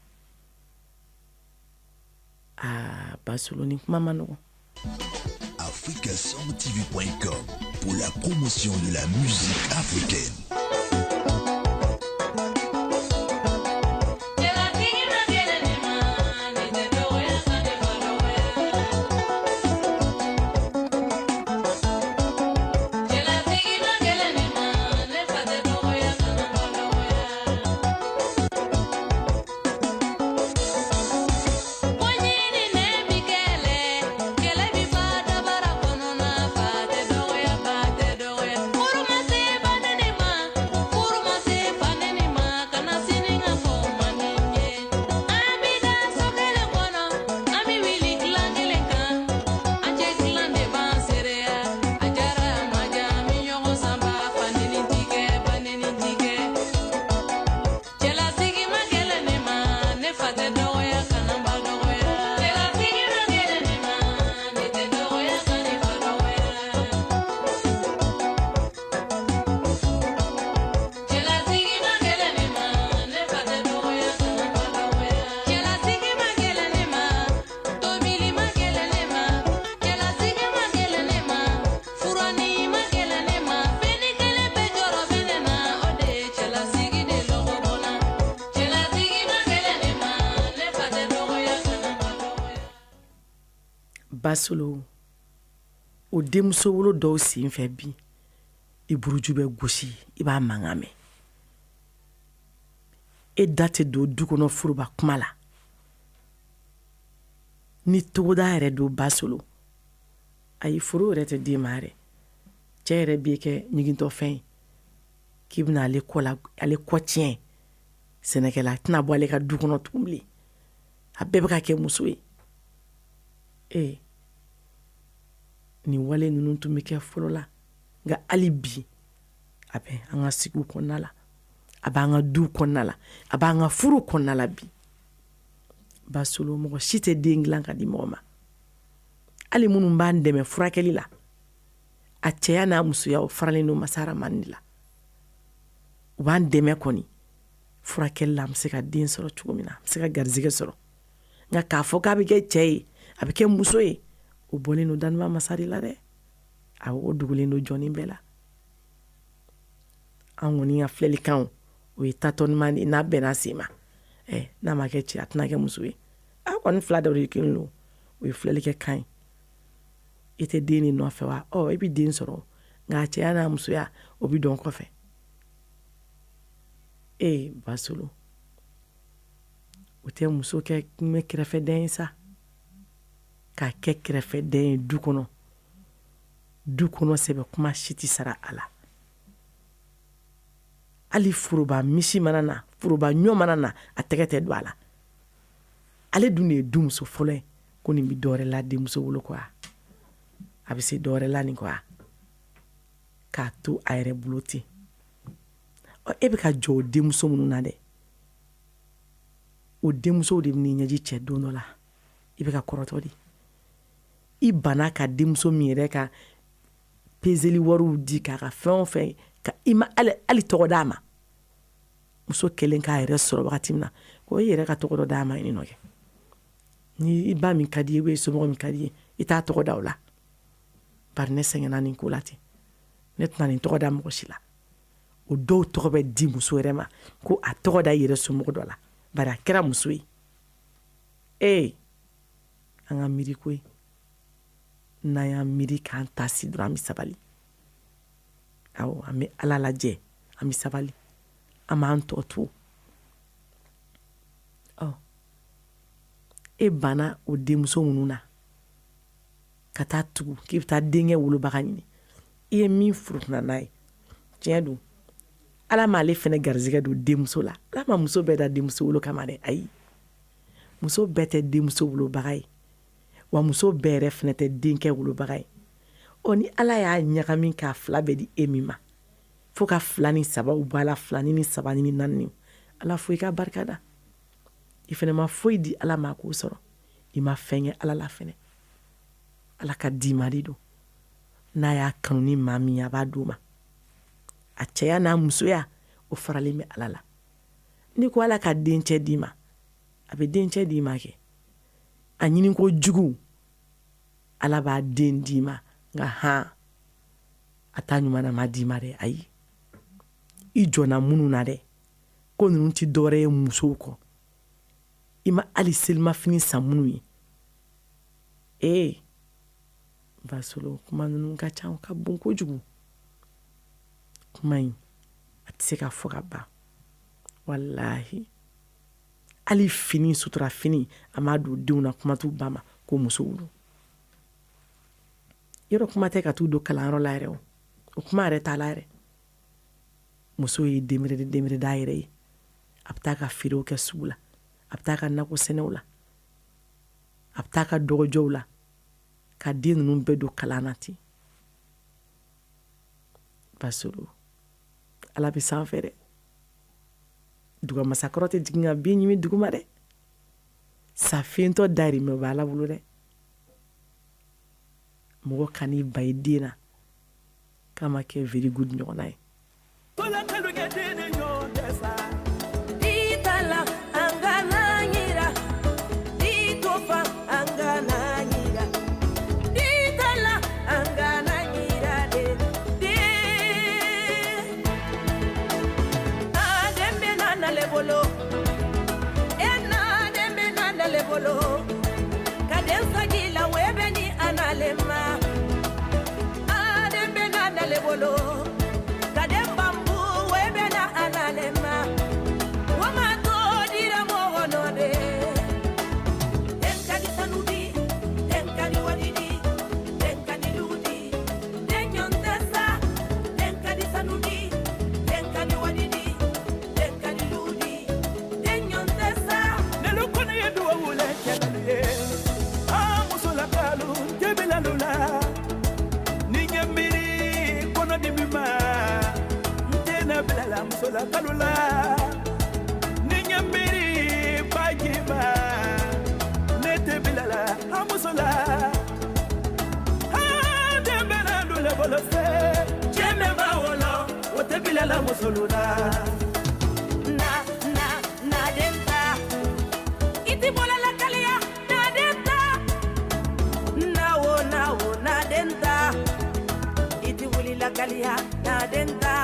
Basolo ni kuma man nɔgɔn. africasongtv.com pour la promotion de la musique africaine. Basolo o denmuso wolo dɔw sen fɛ bi i buruju bɛ gosi i b'a mankan mɛn. E da tɛ don du kɔnɔ furuba kuma la. Ni togoda yɛrɛ don Basolo, ayi furu yɛrɛ tɛ den ma yɛrɛ. Cɛ yɛrɛ b'i kɛ ɲigintɔfɛn ye k'i bɛna ale kɔ tiɲɛ. Sɛnɛkɛla tɛna bɔ ale ka du kɔnɔ tugun bilen. A bɛɛ bɛ ka kɛ muso ye. Ni wale ninnu tun bɛ kɛ fɔlɔ la, nka hali bi a bɛ an ka sigiw kɔnɔna la, a b'an ka du kɔnɔna la, a b'an ka furu kɔnɔna la bi. Basolo mɔgɔ si tɛ den dilan ka di mɔgɔ ma. Hali minnu b'an dɛmɛ furakɛli la, a cɛya n'a musoya o faralen don Masa Rahamani la. U b'an dɛmɛ kɔni furakɛli la, an bɛ se ka den sɔrɔ cogo min na, an bɛ se ka garizigɛ sɔrɔ. Nka k'a fɔ k'a bɛ kɛ cɛ ye, a bɛ kɛ muso ye, o bɔlen no danima masari la dɛ awɔ o dugulen no jɔnni bɛɛ la an kɔni ka filɛlikan o ye tâtonnement de n'a bɛnna sen ma n'a ma kɛ cɛ a tɛna kɛ muso ye a kɔni fila dɔ de kelen don o ye filɛlikɛ kan ye i tɛ den de nɔfɛ wa i bɛ den sɔrɔ nka a cɛya n'a musoya o bɛ dɔn kɔfɛ Basolo o tɛ muso kɛ kɛrɛfɛdɛn ye sa k'a kɛ kɛrɛfɛdɛn ye du kɔnɔ sɛbɛ kuma si tɛ sara a la hali foroba misi mana na foroba ɲɔ mana na a tɛgɛ tɛ don a la ale dun de ye du muso fɔlɔ ye ko nin bɛ dɔwɛrɛ la denmuso bolo quoi a bɛ se dɔwɛrɛ la nin quoi k'a to a yɛrɛ bolo ten e bɛ ka jɔ o denmuso minnu na dɛ o denmusow de bɛ n'i ɲɛji cɛ don dɔ la i bɛ ka kɔrɔtɔ de i banna ka denmuso min yɛrɛ ka peseli wariw di k'a ka fɛn o fɛn ka i ma hali tɔgɔ d'a ma muso kelen k'a yɛrɛ sɔrɔ wagati min na ko i yɛrɛ ka tɔgɔ dɔ d'a ma ɲini nɔ kɛ ni i ba min ka di ye i somɔgɔ min ka di ye i t'a tɔgɔ da o la bari ne sɛgɛnna nin ko la ten ne tɛna nin tɔgɔ da mɔgɔ si la o dɔw tɔgɔ bɛ di muso yɛrɛ ma ko a tɔgɔ da i yɛrɛ somɔgɔ dɔ la bari a kɛra muso ye an ka miiri ko ye n'an y'an miiri k'an ta si dɔrɔn an bɛ sabali awɔ an bɛ ala lajɛ an bɛ sabali an b'an tɔ to e banna o denmuso minnu na ka taa tugu k'i bɛ taa denkɛ wolobaga ɲini i ye min furutuna n'a ye tiɲɛ don ala m'ale fɛnɛ garizigɛ don denmuso la ala ma muso bɛɛ da denmuso wolo kama dɛ ayi muso bɛɛ tɛ denmuso wolobaga ye wa muso bɛɛ yɛrɛ fɛnɛ tɛ denkɛ wolobaga ye ni ala y'a ɲagami k'a fila bɛɛ di e min ma fo ka 2 ni 3 bɔ a la 2 ni 3 ni 4 ala fo i ka barika da i fɛnɛ ma foyi di ala ma k'o sɔrɔ i ma fɛn kɛ ala la fɛnɛ ala ka di ma de don n'a y'a kanu ni maa min a b'a d'o ma a cɛya n'a musoya o faralen bɛ ala la ni ko ala ka dencɛ d'i ma a bɛ dencɛ d'i ma kɛ a ɲini ko jugu ala b'a den d'i ma nka a t'a ɲuman ma d'i ma dɛ ayi i jɔnna minnu na dɛ ko ninnu tɛ dɔwɛrɛ ye musow kɔ i ma hali selimafini san minnu ye Basolo kuma ninnu ka ca ka bon kojugu kuma in a tɛ se ka fɔ ka ban walahi hali fini sutura fini a m'a don denw na kuma t'u ba ma ko muso wolo yɔrɔ kuma tɛ ka t'u don kalanyɔrɔ la yɛrɛ o kuma yɛrɛ t'a la yɛrɛ muso ye denmere d'a yɛrɛ ye a bɛ taa ka feerew kɛ sugu la a bɛ taa ka nakɔ sɛnɛw la a bɛ taa ka dɔgɔjɔw la ka den ninnu bɛɛ don kalan na ten Basolo ala bɛ sanfɛ dɛ dugamasakɔrɔ tɛ jigin ka bin ɲimi duguma dɛ sa fɛntɔ dayirimɛ o bɛ ala bolo dɛ mɔgɔ kan'i ba i den na k'a ma kɛ very good ɲɔgɔnna ye lakaliya na denta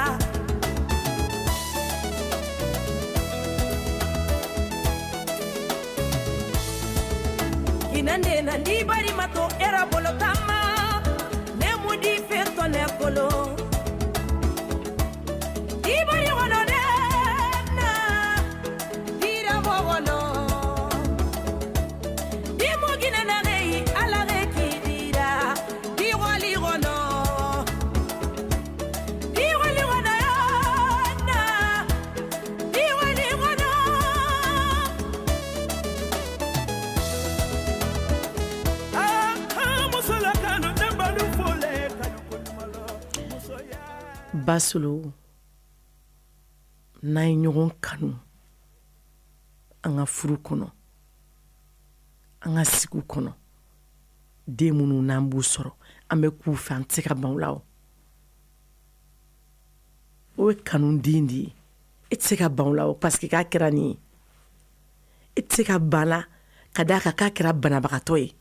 inande nandi bari mato era bolo tama ne mudi feto ne kolo di bari wono de na dira wono di mogina na rei ala re kidira di wali wono na di wali wono Basolo n'a ye ɲɔgɔn kanu an ka furu kɔnɔ an ka sigiw kɔnɔ den minnu n'an b'u sɔrɔ an bɛ k'u fɛ an tɛ se ka ban u la o ye kanu den de ye e tɛ se ka ban u la parce que k'a kɛra nin ye e tɛ se ka ban la ka d'a kan k'a kɛra banabagatɔ ye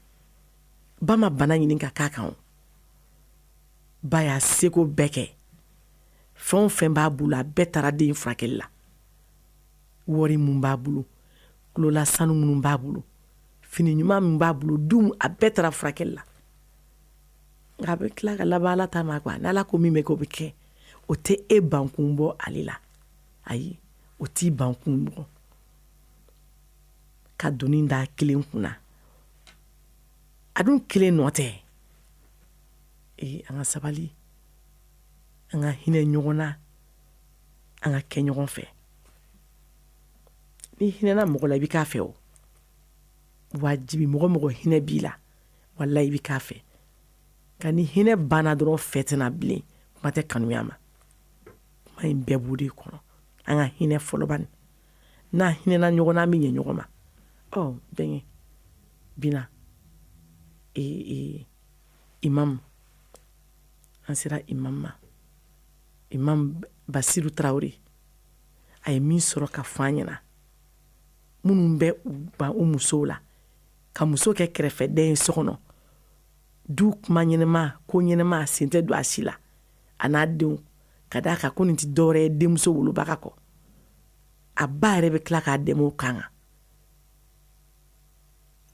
ba ma bana ɲini ka k'a kan ba y'a seko bɛɛ kɛ fɛn o fɛn b'a bolo a bɛɛ taara den furakɛli la wari mun b'a bolo kulola sanu minnu b'a bolo fini ɲuman min b'a bolo du a bɛɛ taara furakɛli la nka a bɛ tila ka laban ala ta ma quoi n'ala ko min bɛ kɛ o bɛ kɛ o tɛ e bankun bɔ ale la ayi o t'i bankun bɔ ka doni da kelen kunna a dun kelen nɔ tɛ an ka sabali an ka hinɛ ɲɔgɔn na an ka kɛ ɲɔgɔn fɛ ni hinɛna mɔgɔ la i bɛ k'a fɛ o wajibi mɔgɔ hinɛ b'i la wallahi i bɛ k'a fɛ nka ni hinɛ banna dɔrɔn fɛ tɛna bilen kuma tɛ kanuya ma kuma in bɛɛ b'o de kɔnɔ an ka hinɛ fɔlɔ bani n'a hinɛna ɲɔgɔn na an bɛ ɲɛ ɲɔgɔn ma bɛnkɛ bina imam an sera imam ma imam Basiru Traore a ye min sɔrɔ ka fɔ an ɲɛna minnu bɛ u musow la ka muso kɛ kɛrɛfɛden ye so kɔnɔ du kuma ɲɛnɛma ko ɲɛnɛma sen tɛ don a si la a n'a denw ka d'a kan ko nin tɛ dɔwɛrɛ ye denmuso wolobaga kɔ a ba yɛrɛ bɛ tila k'a dɛmɛ o kan kan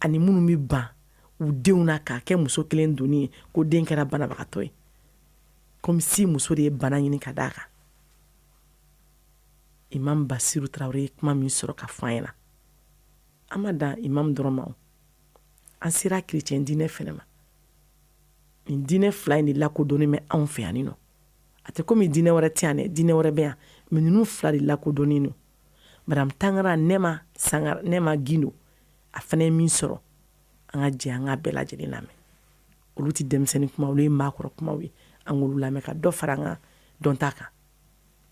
ani minnu bɛ ban u denw na k'a kɛ muso kelen doni ye ko den kɛra banabagatɔ ye comme si muso de ye bana ɲini ka d'a kan imam Basiru Traore ye kuma min sɔrɔ ka fɔ an ɲɛna an ma dan imam dɔrɔn ma an sera chrétien diinɛ fɛnɛ ma nin diinɛ fila in de lakodɔnnen bɛ anw fɛ yan nɔ a tɛ komi diinɛ wɛrɛ tɛ yan dɛ diinɛ wɛrɛ bɛ yan mais ninnu fila de lakodɔnnen don madame Tangara Nɛma Gindo a fɛnɛ ye min sɔrɔ an ka jɛ an ka bɛɛ lajɛlen lamɛn olu tɛ denmisɛnnin kuma olu ye maakɔrɔ kumaw ye an k'olu lamɛn ka dɔ fara an ka dɔnta kan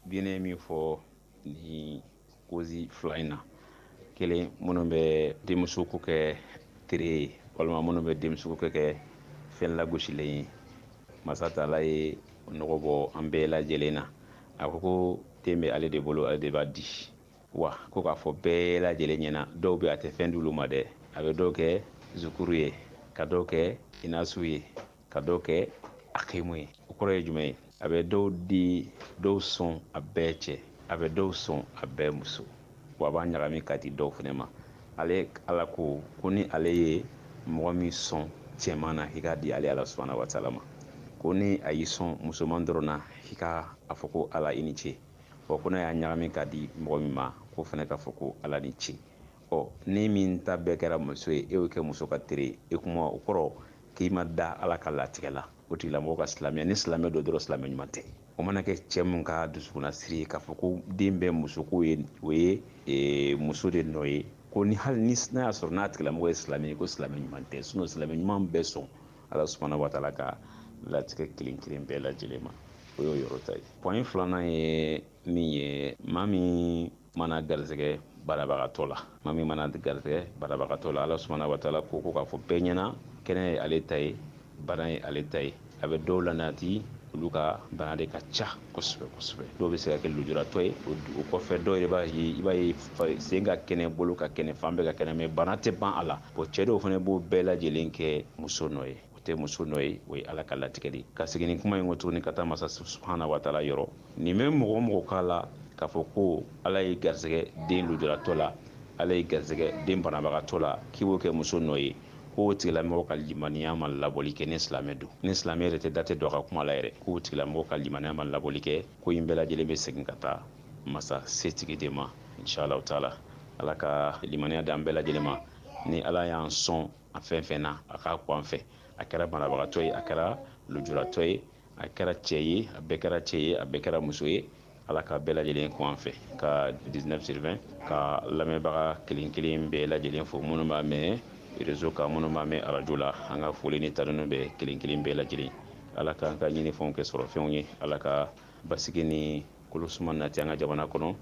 diinɛ min fɔ ni kozi fila in na kelen minnu bɛ denmuso ko kɛ tere ye walima minnu bɛ denmuso ko kɛ fɛn lagosilen ye masa taala ye nɔgɔ bɔ an bɛɛ lajɛlen na a ko ko den bɛ ale de bolo ale de b'a di wa ko k'a fɔ bɛɛ lajɛlen ɲɛna dɔw bɛ a tɛ fɛn d'olu ma dɛ a bɛ dɔw kɛ zukuru ye ka dɔw kɛ inasu ye ka dɔw kɛ akimu ye o kɔrɔ ye jumɛn ye a bɛ dɔw di dɔw sɔn a bɛɛ cɛ a bɛ dɔw sɔn a bɛɛ muso wa a b'a ɲagami ka di dɔw fɛnɛ ma ale ala ko ni ale ye mɔgɔ min sɔn cɛman na i k'a di ale ala subhanahu wa taala ma ko ni a y'i sɔn musoman dɔrɔn na i ka a fɔ ko ala i ni ce ko n'a y'a ɲagami ka di mɔgɔ min ma ko fɛnɛ ka fɔ ko ala ni ce ni min ta bɛɛ kɛra muso ye e y'o kɛ muso ka tere e kuma o kɔrɔ k'i ma da ala ka latigɛ la o tigilamɔgɔ ka silamɛya ni silamɛ dɔ dɔrɔn silamɛ ɲuman tɛ o mana kɛ cɛ min ka dusukuna siri ye k'a fɔ ko den bɛ muso ko ye o ye muso de nɔ ye ko ni hali ni n'a y'a sɔrɔ n'a tigilamɔgɔ ye silamɛ ye ko silamɛ ɲuman tɛ silamɛ ɲuman bɛɛ sɔn ala subhanahu wa taala ka latigɛ kelen kelen bɛɛ lajɛlen ma o y'o yɔrɔ ta ye pɔyin filanan ye min ye maa min mana garisɛgɛ banabagatɔ la maa min mana garisɛgɛ banabagatɔ la ala subhanahu wa taala ko k'a fɔ bɛɛ ɲɛna kɛnɛ ye ale ta ye bana ye ale ta ye a bɛ dɔw la nati olu ka bana de ka ca kosɛbɛ kosɛbɛ dɔw bɛ se ka kɛ lujuratɔ ye o kɔfɛ dɔw yɛrɛ b'a ye i b'a ye sen ka kɛnɛ bolo ka kɛnɛ fan bɛɛ ka kɛnɛ mais bana tɛ ban a la cɛ dɔw fana b'o bɛɛ lajɛlen kɛ muso nɔ ye o tɛ muso nɔ ye o ye ala ka latigɛ de ka segin ni kuma in kɔ tuguni ka taa masa subhana wa taala yɔrɔ nin bɛ mɔgɔ mɔgɔ k'a la k'a fɔ ko ala ye garisɛgɛ den lujuratɔ la ala ye garisɛgɛ den banabagatɔ la k'i b'o kɛ muso nɔ ye k'o tigilamɔgɔ ka limaniya ma labɔli kɛ ni silamɛ don ni silamɛ yɛrɛ tɛ da tɛ don a ka kuma la yɛrɛ k'o tigilamɔgɔ ka limaniya ma labɔli kɛ ko in bɛɛ lajɛlen bɛ segin ka taa masa setigi de ma inshallah taala ala ka limaniya d'an bɛɛ lajɛlen ma ni ala y'an sɔn a fɛn fɛn na a k'a ko an fɛ a kɛra banabagatɔ ye a kɛra lujuratɔ ye a kɛra cɛ ye a bɛɛ kɛra cɛ ye a bɛɛ kɛra muso ye ala ka bɛɛ lajɛlen ko an fɛ ka 19/20 ka lamɛnbaga kelen kelen bɛɛ lajɛlen fo minnu b'a mɛn réseau kan minnu b'a mɛn arajo la an ka foli ni tadɔnu bɛ kelen kelen bɛɛ lajɛlen ala k'an ka ɲinifɛnw kɛ sɔrɔ fɛnw ye ala ka basigi ni kolosuma nati an ka jamana kɔnɔ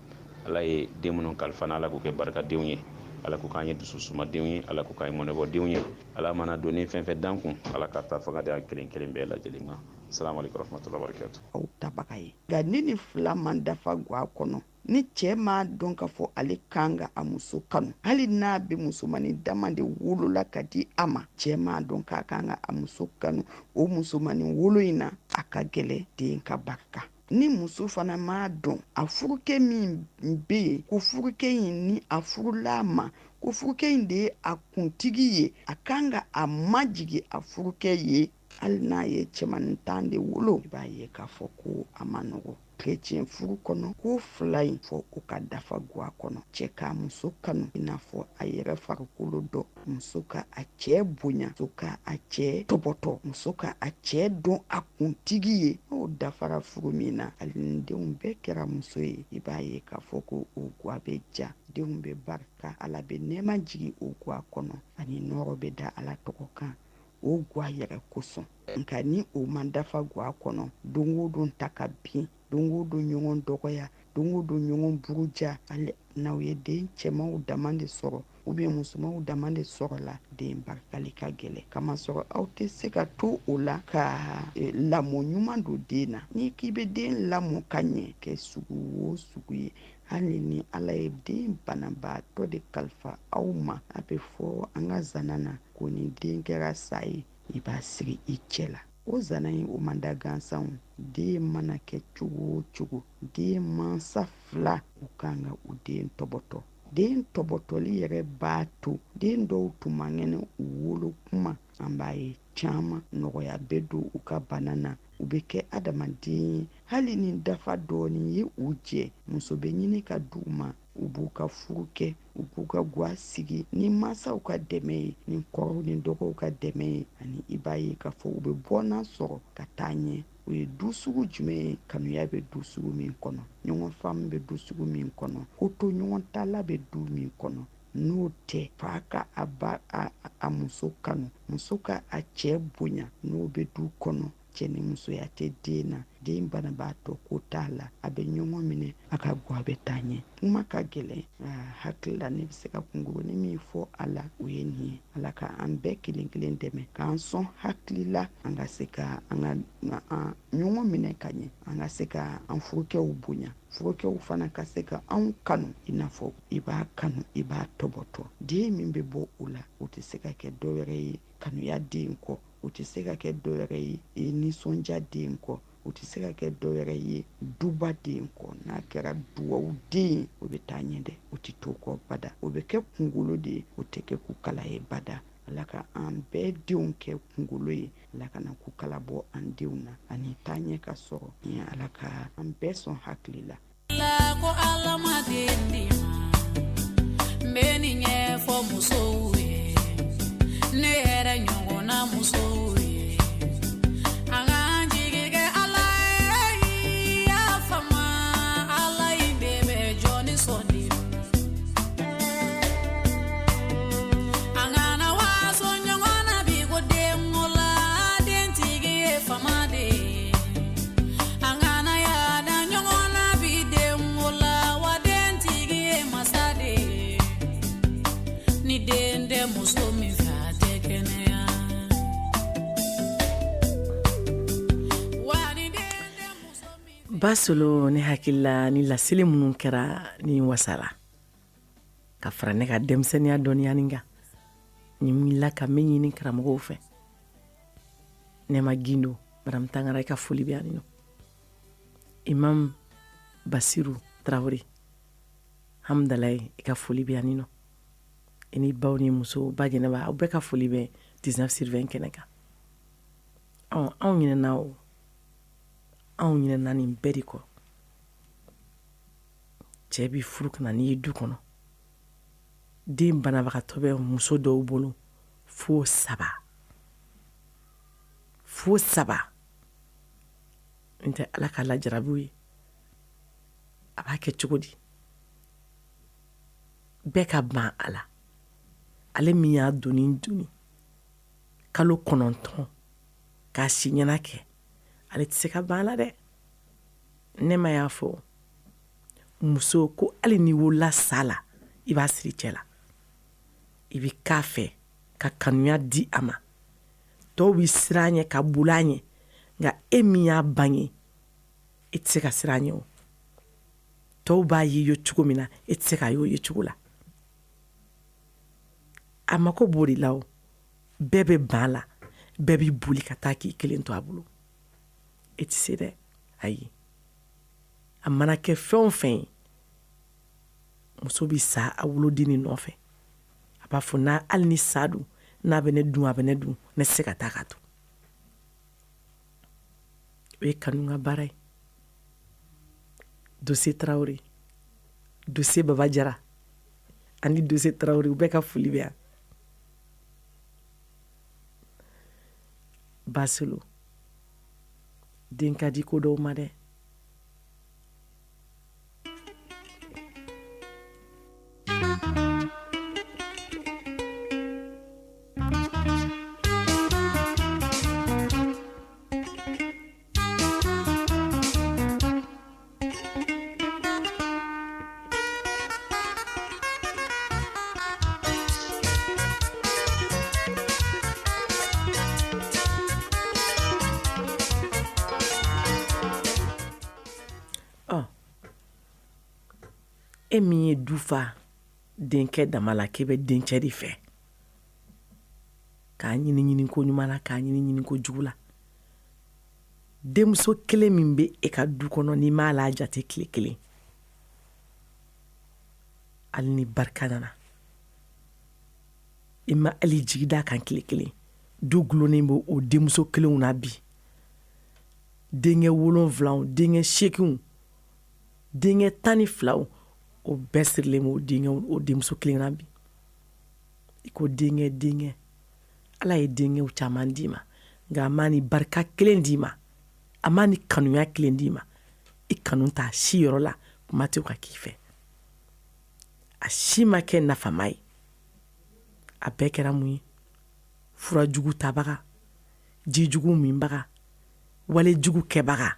ala ye den minnu kalifa ala k'u kɛ barikadenw ye ala k'u k'an ye dususumadenw ye ala k'u k'an ye mɔnɛbɔdenw ye ala mana don ni fɛn fɛn dan kun ala ka taa fanga di an kelen kelen bɛɛ lajɛlen ma assalamu alaikum warahmatullahi wabarakatuh aw tabaga ye nka ni ni fila man dafa ga kɔnɔ ni cɛ m'a dɔn ka fɔ ale kan ka a muso kanu hali n'a bɛ musomani dama de wolola ka di a ma cɛ m'a dɔn k'a kan ka a muso kanu o musomani wolo in na a ka gɛlɛ den ka barika ni muso fana m'a dɔn a furukɛ min bɛ yen ko furukɛ in ni a furula ma ko furukɛ in de ye a kuntigi ye a kan ka a majigi a furukɛ ye hali n'a ye cɛmanintan de wolo i b'a ye k'a fɔ ko a ma nɔgɔ chrétien furu kɔnɔ ko fila in fɔ o ka dafa guwa kɔnɔ cɛ k'a muso kanu i n'a fɔ a yɛrɛ farikolo dɔ muso ka a cɛ bonya muso ka a cɛ tɔbɔtɔ muso ka a cɛ dɔn a kuntigi ye o dafara furu min na hali ni denw bɛɛ kɛra muso ye i b'a ye k'a fɔ ko o guwa bɛ ja denw bɛ barika ala bɛ nɛɛma jigi o guwa kɔnɔ ani nɔrɔ bɛ da ala tɔgɔ kan o guwa yɛrɛ kosɔn nka ni o ma dafa guwa kɔnɔ don o don ta ka bin don o don ɲɔgɔn dɔgɔya don o don ɲɔgɔn buruja hali n'aw ye den cɛmanw dama de sɔrɔ musomanw dama de sɔrɔ la den barikali ka gɛlɛ kamasɔrɔ aw tɛ se ka to o la ka lamɔ ɲuman don den na ni k'i bɛ den lamɔ ka ɲɛ kɛ sugu o sugu ye hali ni ala ye den banabaatɔ de kalifa aw ma a bɛ fɔ an ka zana na ko ni den kɛra sa ye i b'a sigi i cɛ la o zana in o man da gansanw den mana kɛ cogo o cogo den mansa fila u kan ka u den tɔbɔtɔ den tɔbɔtɔli yɛrɛ b'a to den dɔw tun man kɛnɛ u wolo kuma an b'a ye caman nɔgɔya bɛ don u ka bana na u bɛ kɛ adamaden ye hali ni dafa dɔɔni ye u jɛ muso bɛ ɲini ka di u ma u b'u ka furu kɛ u b'u ka guwa sigi ni mansaw ka dɛmɛ ye ni kɔrɔw ni dɔgɔw ka dɛmɛ ye ani i b'a ye k'a fɔ u bɛ bɔnna sɔrɔ ka taa ɲɛ o ye du sugu jumɛn ye kanuya bɛ du sugu min kɔnɔ ɲɔgɔn faamu bɛ du sugu min kɔnɔ ko to ɲɔgɔn tala bɛ du min kɔnɔ n'o tɛ fa ka a muso kanu muso ka a cɛ bonya n'o bɛ du kɔnɔ cɛ ni musoya tɛ den na den banabaatɔ ko t'a la a bɛ ɲɔgɔn minɛ a ka guwa bɛ taa ɲɛ kuma ka gɛlɛn hakili la ne bɛ se ka kungurunin min fɔ a la o ye nin ye ala ka an bɛɛ kelen kelen dɛmɛ k'an sɔn hakili la an ka se ka an ka ɲɔgɔn minɛ ka ɲɛ an ka se ka an furukɛw bonya furukɛw fana ka se ka anw kanu i n'a fɔ i b'a kanu i b'a tɔbɔtɔ den min bɛ bɔ o la o tɛ se ka kɛ dɔ wɛrɛ ye kanuya den kɔ o tɛ se ka kɛ dɔ wɛrɛ ye nisɔndiya den kɔ o tɛ se ka kɛ dɔ wɛrɛ ye duba den kɔ n'a kɛra duwawu den o bɛ taa ɲɛ dɛ o tɛ to kɔ bada o bɛ kɛ kunkolo de ye o tɛ kɛ kukala ye bada ala ka an bɛɛ denw kɛ kunkolo ye ala ka na kukala bɔ an denw na ani taa ɲɛ ka sɔrɔ ni ala ka an bɛɛ sɔn hakili la ko ala ma den di ma n bɛ nin ɲɛfɔ musow ye ne yɛrɛ ɲɔgɔnna musow ye an k'an jigi kɛ ala ye y'a faamu ala in bɛɛ bɛ jɔ ni sɔnni an kana waso ɲɔgɔn na bi ko den o la dentigi ye faama de ye an kana yaada ɲɔgɔn na bi den o la wa dentigi ye masa de ye ni den tɛ muso min fɛ a tɛ kɛnɛya basolo ne hakilila ni laseli minnu kɛra ni wasala ka fara ne ka denmisɛnniya dɔnniya nin kan ni wulila ka min ɲini karamɔgɔw fɛ Nema Gindo Madame Tangara ka foli bɛ yan nɔ. Imam Basiru Traoré Hamdalaye ka foli bɛ yan nɔ. I ni baw ni muso ba Jɛnɛba aw bɛɛ ka foli bɛ 19/20 kɛnɛ kan. Anw ɲinɛna o. Anw ɲinɛna nin bɛɛ de kɔ. Cɛ bi furu kana n'i ye du kɔnɔ. Den banabagatɔ bɛ muso dɔw bolo fo 3. Fo 3. Ntɛ Ala ka lajarabiw ye. A b'a kɛ cogo di? Bɛɛ ka ban a la. Ale min y'a doni kalo 9 k'a si ɲɛna kɛ ale tɛ se ka ban a la dɛ. Ne ma y'a fɔ muso ko hali ni wolola sa la i b'a siri cɛ la. I bi k'a fɛ ka kanuya di a ma. Dɔw bi siran ɲɛ ka boli a ɲɛ nka e min y'a bange i tɛ se ka siran ɲɛ o. Dɔw b'a ye cogo min na i tɛ se k'a ye cogo la. A mako b'o de la o. Bɛɛ bɛ ban la. Bɛɛ bi boli ka taa k'i kelen to a bolo. I tɛ se dɛ. Ayi. A mana kɛ fɛn o fɛn ye muso bi sa a woloden ni nɔfɛ. A b'a fɔ hali ni sa dun n'a bɛ ne dun a bɛ ne dun ne tɛ se ka taa ka to. O ye kanu ka baara ye. Dossier Traoré, dossier Baba Jara ani dossier Traoré u bɛɛ ka foli bɛ yan. Basolo den ka di ko dɔw ma dɛ. E min ye du fa denkɛ dama la k'e bɛ dencɛ de fɛ k'a ɲini ko ɲuman na k'a ɲini ko jugu la. Denmuso kelen min bɛ e ka du kɔnɔ n'i m'a la jate tile kelen hali ni barika nana i ma hali jigi da kan tile kelen du gulonnen bɛ o denmuso kelenw na bi. Denkɛ 7 denkɛ 8 denkɛ 12 o bɛɛ sirilen bɛ o denmuso kelen na bi. I ko denkɛ Ala ye denkɛw caman d'i ma nka a ma ni barika kelen d'i ma a ma ni kanuya kelen d'i ma. I kanu ta si yɔrɔ la kuma tɛ ka k'i fɛ. A si ma kɛ nafama ye. A bɛɛ kɛra mun ye? Fura jugu tabaga, ji jugu minbaga, wale jugu kɛbaga.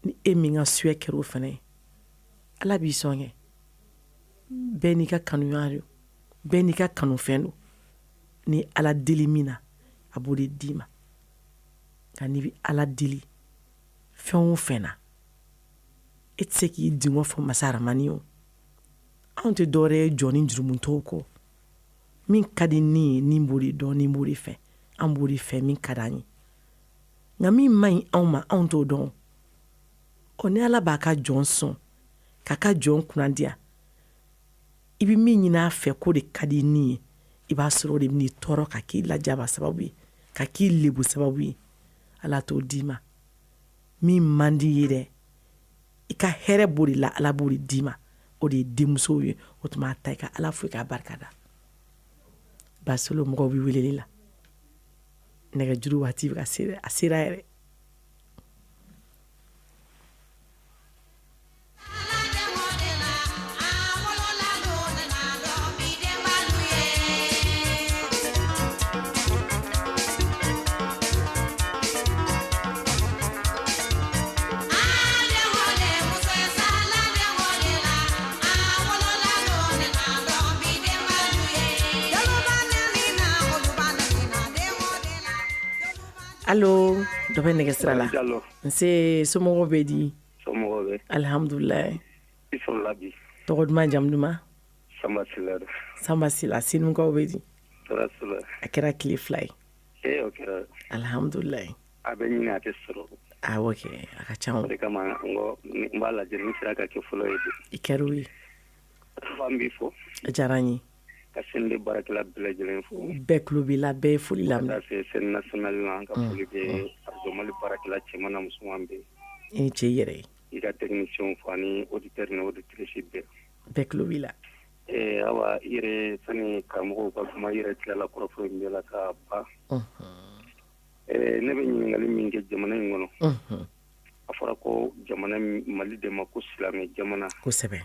Ni e min ka suya kɛra o fana ye Ala b'i sɔn kɛ. Bɛɛ n'i ka kanuya don. Bɛɛ n'i ka kanufɛn don. Ni Ala deli min na a b'o de d'i ma. Nka n'i bi Ala deli fɛn o fɛn na e tɛ se k'i dingɔ fɔ masa Aramani o. Anw tɛ dɔwɛrɛ ye jɔ ni jurumuntɔw kɔ. Min ka di ni ye ni b'o de dɔn ni b'o de fɛ. An b'o de fɛ min ka d'an ye. Nka min man ɲi anw ma anw t'o dɔn. Ni Ala b'a ka jɔn sɔn k'a ka jɔn kunnadiya i bi min ɲini a fɛ k'o de ka di ni ye i b'a sɔrɔ o de bɛn'i tɔɔrɔ ka k'i lajaba sababu ye ka k'i lebu sababu ye. Ala t'o d'i ma. Min man di ye dɛ i ka hɛrɛ b'o de la Ala b'o de d'i ma. O de ye denmusow ye. O tuma a ta i ka Ala fo i k'a barika da. Basolo mɔgɔw bɛ weleli la. Nɛgɛjuru waati bɛ a sera yɛrɛ. Allo dɔ bɛ nɛgɛ sira la. Nse somɔgɔw bɛ di? Somɔgɔw bɛ. Alhamdulilayi. I sɔrɔla bi. Tɔgɔ duman jamu duman? Sanba Sila. Sanba Sila. Sinukaw bɛ di? a kɛra tile fila ye o kɛra alhamdulilayi a bɛ ɲini a tɛ sɔrɔ awɔ kɛ a ka ca o de kama n b'a lajɛ ni sera ka kɛ fɔlɔ ye i kɛr'o ye an b'i fɔ a diyara n ye ka sɛnɛ baarakɛla bɛɛ lajɛlen fo bɛɛ tulo b'i la bɛɛ ye foli lamɛn ka se sɛnɛ national la an ka foli bɛ arajo mali baarakɛla cɛman na musoman bɛɛ i ni ce i yɛrɛ ye i ka technicien fo ani auditeur ni auditrice bɛɛ tulo b'i la awa i yɛrɛ sani karamɔgɔw ka kuma i yɛrɛ tilala kɔrɔfɔ in bɛɛ la ka ban ne bɛ ɲininkali min kɛ jamana in kɔnɔ a fɔra ko jamana mali de ma ko silamɛ jamana kosɛbɛ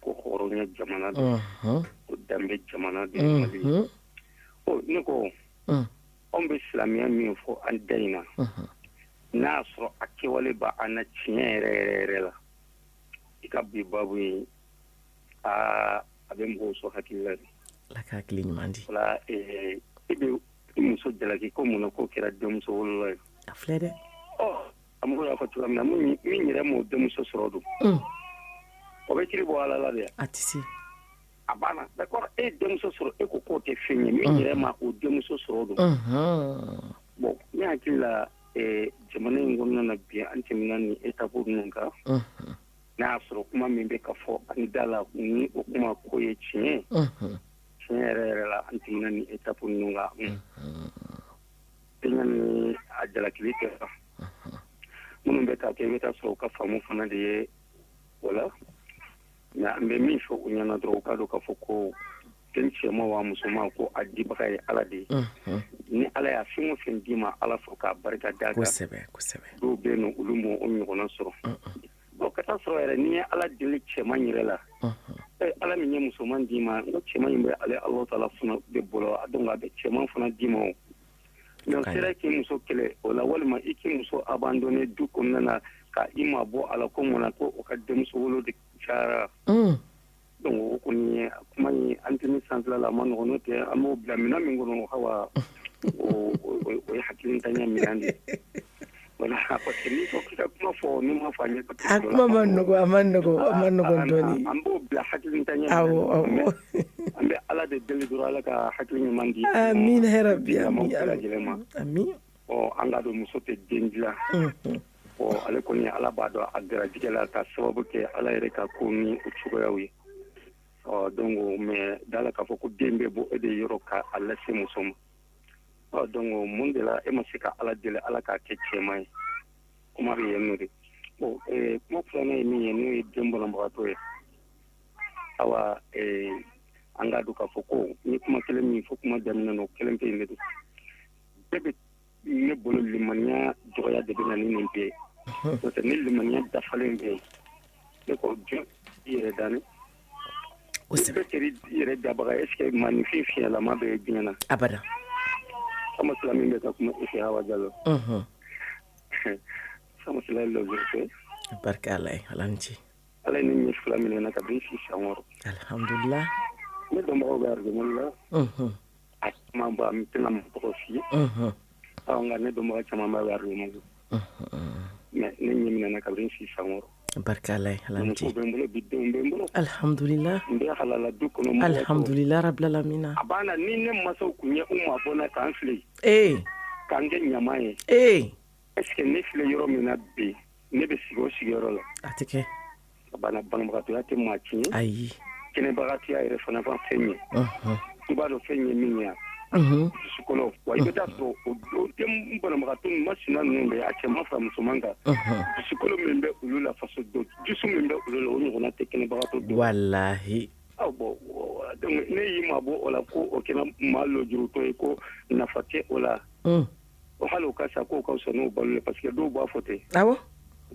ko hɔrɔnya jamana don ko danbe jamana de mali ne ko anw bɛ silamɛya min fɔ an da in na n'a y'a sɔrɔ a kɛwale b'a an na tiɲɛ yɛrɛ yɛrɛ yɛrɛ la i ka bi babu ye a bɛ mɔgɔw sɔn hakili la ala ka hakili ɲuman di wala i bɛ i muso jalaki ko mun na k'o kɛra denmuso wolola ye a filɛ dɛ a mɔgɔ y'a fɔ cogoya min na min yɛrɛ m'o denmuso sɔrɔ don o bɛ kiri bɔ ala la dɛ a tɛ se a banna d'accord e denmuso sɔrɔ e ko k'o tɛ fɛn ye min yɛrɛ ma o denmuso sɔrɔ don bon ne hakili la jamana in kɔnɔna na bi an tɛmɛna ni étape ninnu kan n'a y'a sɔrɔ kuma min bɛ ka fɔ ani da la ni o kuma ko ye tiɲɛ tiɲɛ yɛrɛ yɛrɛ la an tɛmɛna ni étape ninnu kan tɛɲa ni a jalakili tɛ minnu bɛ ka kɛ i bɛ taa sɔrɔ u ka faamu fana de ye o la mais an bɛ min fɔ u ɲɛna dɔrɔn u k'a dɔn k'a fɔ ko den cɛma wa musoman ko a dibaga ye ala de ye ni ala y'a fɛn o fɛn d'i ma ala fɔ k'a barika d'a kan kosɛbɛ dɔw bɛ yen nɔ olu m'o ɲɔgɔnna sɔrɔ bon ka taa sɔrɔ yɛrɛ n'i ye ala deli cɛman yɛrɛ la ala min ye musoman d'i ma n ko cɛman in bɛ ale ala taala fana de bolo donc a bɛ cɛman fana d'i ma o mais sera k'i muso kɛlɛ o la walima i k'i muso abandonné du kɔnɔna na ka i ma bɔ ala ko mun na ko o ka denmuso wolo de cayara donc o kɔni ye kuma in an tɛ min sanfɛla la a ma nɔgɔn n'o tɛ an b'o bila minɛn min kɔnɔ hawa o ye hakilintanya minɛn de ye voilà parce que n'i ko k'i ka kuma fɔ n'i ma fɔ a ɲɛ a kuma ma nɔgɔn a ma nɔgɔn dɔɔni an b'o bila hakilintanya minɛn an bɛ ala de deli dɔrɔn ala ka hakili ɲuman di amin hɛrɛbi amin amin an ka dɔn muso tɛ den dilan ale kɔni ala b'a dɔn a garijɛgɛ la ka sababu kɛ ala yɛrɛ ka ko ni o cogoyaw ye donc mais dala k'a fɔ ko den bɛ bɔ e de yɔrɔ ka a lase muso ma donc mun de la e ma se ka ala deli ala k'a kɛ cɛman ye kuma bɛ yen nɔ de bon kuma filanan ye min ye n'o ye den bɔnnabagatɔ ye awa an k'a dɔn k'a fɔ ko ni kuma kelen min fɔ kuma daminɛ na o kelen pe yen de don bɛɛ bɛ ne bolo limaniya dɔgɔya de bɛ na ni nin bɛɛ ye n'o tɛ ni limaniya dafalen bɛ yen ne ko jɔn i yɛrɛ danne kosɛbɛ i yɛrɛ dabaga est ce que maanifin fiɲɛlama bɛ ye diɲɛ na abada sama sila min bɛ ka kuma i fɛ Hawa Diallo sama sila ye lɔbiri barika ala ye ala ni ce ala ye ne ɲɛ fila minɛ na kabini si san wɔɔrɔ alhamdulillah ne dɔnbagaw bɛ arjumɛli la a caman ba n tɛna mɔgɔ tɔgɔ f'i ye nka ne dɔnbaga caman b'a bɛ arjumɛli mais ne ɲɛ minɛ na kabini si san wɔɔrɔ barika ala ye ala ni ce muso bɛ n bolo bi denw bɛ n bolo alhamdulillah n bɛ halala du kɔnɔ alhamdulillah rabilalamina a b'a na ni ne masaw kun ye u ma bɔ na k'an fili k'an kɛ ɲama ye est ce que ne filɛ yɔrɔ min na bi ne bɛ sigi o sigiyɔrɔ la a tɛ kɛ a banna banabagatɔya tɛ maa tiɲɛ ayi kɛnɛbagatɔya yɛrɛ fana fa fɛn ye i b'a dɔn fɛn ye min ye dusukolo wa i bɛ taa sɔrɔ o den banabagatɔ masina ninnu bɛ a cɛman fara musoman kan dusukolo min bɛ olu la faso dusu min bɛ olu la o ɲɔgɔnna tɛ kɛnɛbagatɔ don walahi bon donc ne y'i mabɔ o la ko o kɛra maa lojurutɔ ye ko nafa tɛ o la o hali o ka sa k'o ka fisa n'o balo ye parce que dɔw b'a fɔ ten awɔ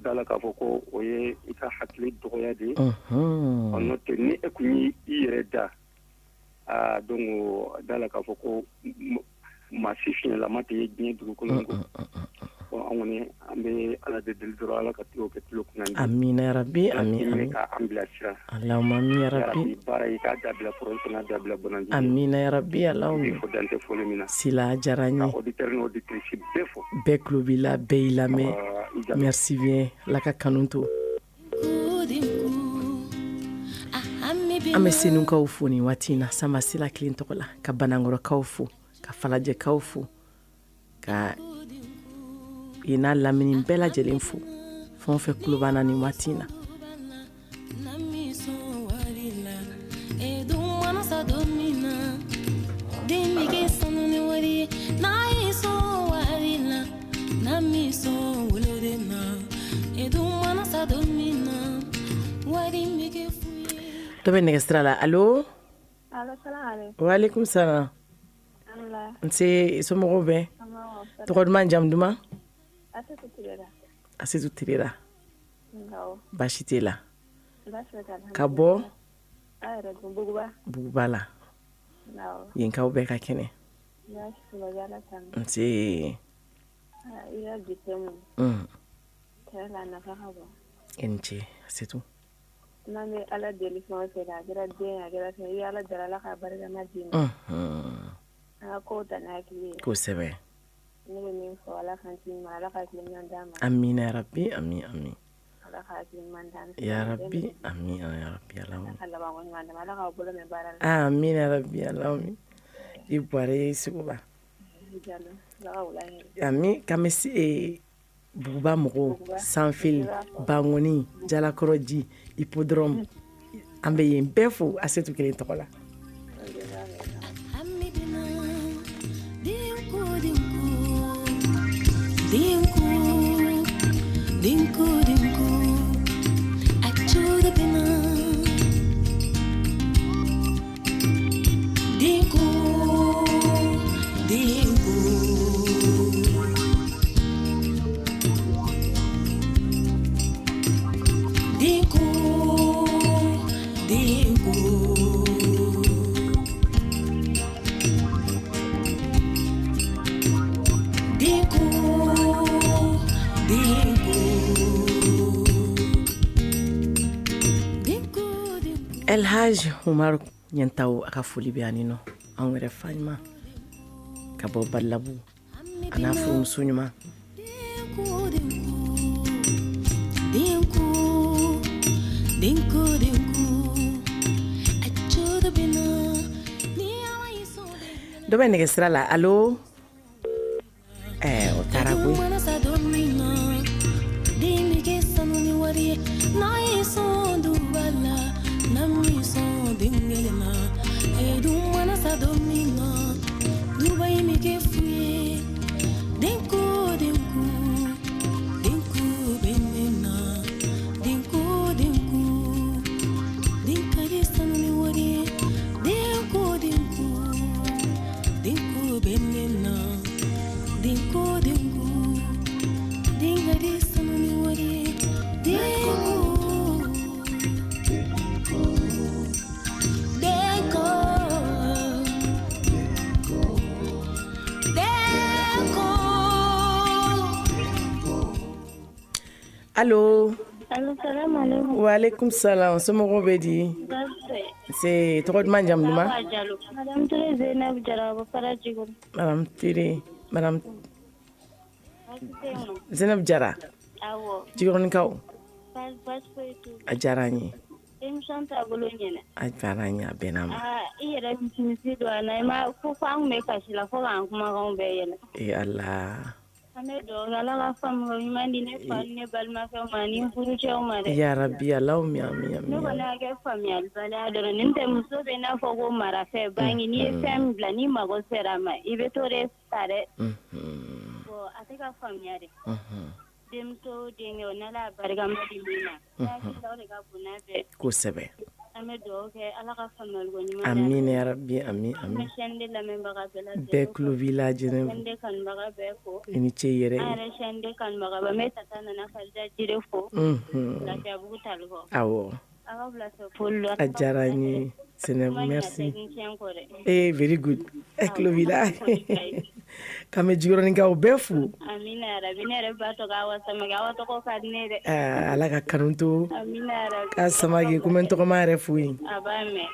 dala k'a fɔ ko o ye i ka hakili dɔgɔya de ye n'o tɛ ni e kun y'i yɛrɛ da donc dala k'a fɔ ko maa si fiɲɛlama tɛ ye diɲɛ dugukolo in kan an kɔni an bɛ ala de deli dɔrɔn ala ka tilo kɛ tilo kunnandi amina yarabi amin k'an bilasira allahumma amin yarabi baara i k'a dabila kɔrɔntɛ n'a dabila bɔnandi amina yarabi allahumma fo dante foli min na sila diyara n ye ka auditeur ni auditrice bɛɛ fo bɛɛ tulo b'i la bɛɛ y'i lamɛn merci bien ala ka kanu to Kudinku, ahami an bɛ senukaw fo nin waati in na Sanba Sila kelen tɔgɔ la ka Banankɔrɔkaw fo ka Falajɛkaw fo ka yen n'a lamini bɛɛ lajɛlen fo fɛn o fɛn tulo b'an na nin waati in na. Dɔ bɛ nɛgɛsira la allo. Allo, salam alaikum. Waalaikum salam. Alhamdulillah. Nse somɔgɔw bɛ tɔgɔ duman jamu duman. Asetu Tirera. Asetu Tirera. Awɔ. Baasi tɛ la. Baasi tɛ la. Ka bɔ Ayɛrɛ dun Buguba. Buguba la. Awɔ. Yenkaw bɛɛ ka kɛnɛ. Baasi tɛ la, Ala k'an. Nse. I ka bi temu. Kɛra la nafa ka bon. I ni ce Asetu. N'an bɛ Ala deli fɛn o fɛn na a kɛra den a kɛra fɛn i bɛ Ala deli Ala ka barikama d'i ma. An ka kow ta n'a hakili ye. Kosɛbɛ. Ne bɛ min fɔ Ala k'an t'i ma Ala ka hakili ɲuman d'a ma. Amina yarabi ami ami. Ala ka hakili ɲuman d'a ma. Yarabi ami yarabi Allahumma. Ala ka labanko ɲuman d'a ma Ala k'aw bolo mɛn baara la. Amina yarabi Allahumma. I bɔra Suguba. Ami k'an bɛ se Buguba mɔgɔw Sanfili Bangoni Jalakɔrɔji Hippodrome an bɛ yen bɛɛ fo Asetu kelen tɔgɔ la. Elhaj Umar Ɲɛntaw a ka foli bɛ ani nɔ anw yɛrɛ fa ɲuman ka bɔ Balabu a n'a furumuso ɲuman. Dɔ bɛ nɛgɛsira la allo. O taara koyi. Allo. Allo, salam alaikum. Waalaikum salam. Somɔgɔw bɛ di? Se tɔgɔ duman jamu duman? Madame Ture Zainab Jara bɔ Farajigolo. Madame Ture, Madame Zainab Jara. Awɔ. Jigɔrɔnikaw. Baasi foyi t'u la. A diyara n ye. Émission taabolo ɲɛna. A diyara n ye a bɛnna ma. I yɛrɛ misi don a la i ma ko fɔ an tun bɛ kasi la fo k'an kumakanw bɛɛ yɛlɛ. Ala. An bɛ dugawu kɛ Ala ka faamuyali ɲuman di ne fa ni ne balimafɛnw ma ni furucɛw ma dɛ. Ya Rabbi Allahumma amin amin. Ne kɔni y'a kɛ faamuyalibaliya dɔrɔn ni tɛ muso bɛ n'a fɔ ko marafɛn bangi n'i ye fɛn min bila ni mago sera a ma i bɛ to de ta dɛ. Bon a tɛ ka faamuya de. Denmuso denkɛ o n'Ala y'a barikama di min ma. Hakili la o de ka bon n'a bɛɛ. Kosɛbɛ. An bɛ dugawu kɛ Ala ka faamuyali ko ɲuman. Amin ya Rabbi amin amin. An bɛ chaîne de lamɛnbaga bɛɛ lajɛlen. Bɛɛ tulo b'i la Jɛnɛbu. Chaîne de kanubaga bɛɛ fo. I ni ce yɛrɛ. An yɛrɛ chaîne de kanubaga bɛɛ n bɛ Tata Nana Farija Jire fo. Lafiyabugu Talikɔ. Awɔ. A ka bila fɛ foli la. A diyara n ye Sɛnɛbu merci. Technicien kɔ dɛ. Very good. Ɛ tulo b'i la. K'an bɛ jigɔrɔnikaw bɛɛ fo. Amina yarabi ne yɛrɛ b'a tɔ k'Awa Samake Awa tɔgɔ ka di ne ye dɛ. Ala ka kanu to. Amina yarabi. K'a Samake ko n bɛ n tɔgɔma yɛrɛ fo yen. A b'a mɛn.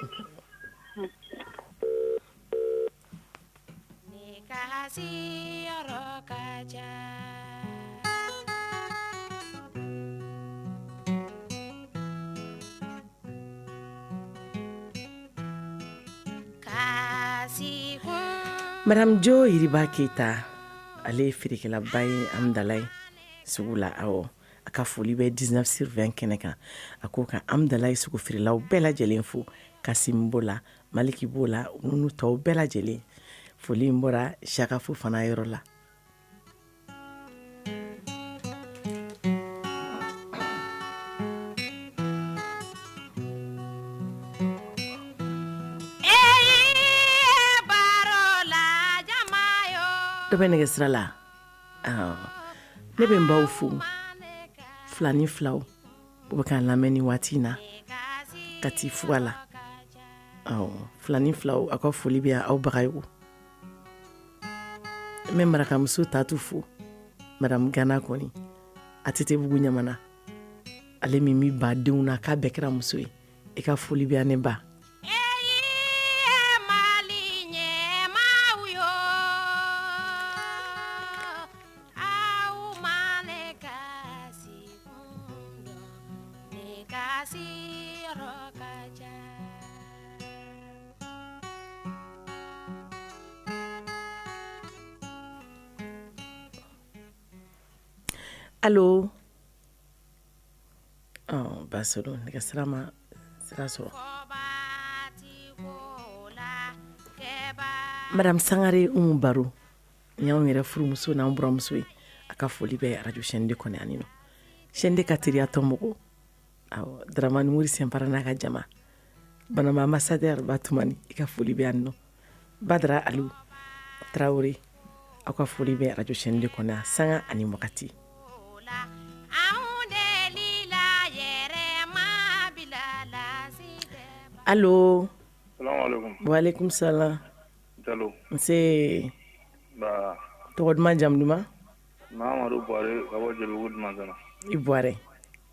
Madame Jo Iriba Keita ale firikela baye Amdalay sugula awo aka foli bɛ 19 sur 20 kɛnɛ kan a ko ka Amdalay sugu firilaw bɛɛ lajɛlen fo Kasim Bola Maliki Bola nunu tɔw bɛɛ lajɛlen foli in bɔra Shakafu fana yɔrɔ la. Dɔ bɛ nɛgɛ sira la ne bɛ n baw fo fila ni filaw u bɛ k'an lamɛn ni waati in na Kati fuga la fila ni filaw aw ka foli bɛ aw bagayogo n bɛ marakamuso Tatu fo Madame Gana kɔni a tete bugu ɲamana ale min mi ba denw na k'a bɛɛ kɛra muso ye i ka foli bɛ ne ba. Allo basolo nɛgɛ sira ma sira sɔrɔ. Madame Sangare Umu Baro ni y'anw yɛrɛ furumuso n'an buramuso ye a ka foli bɛ radio chaîne de kɔnɔ yan nɔ chaîne de ka teriya tɔnmɔgɔ Dramani Mori Sɛnpara n'a ka jama Banama ambassadeur Batumani i ka foli bɛ yan nɔ Badara Alu Traoré aw ka foli bɛ radio chaîne de kɔnɔ yan sanga ani wagati. Allo. Salam alaikum. Wa alaikum salam. Jalo. Nse. Ba. Tɔgɔ duman jamu duman? Mamadou Boire ka bɔ Jelibugu Dumanzana. I Boire.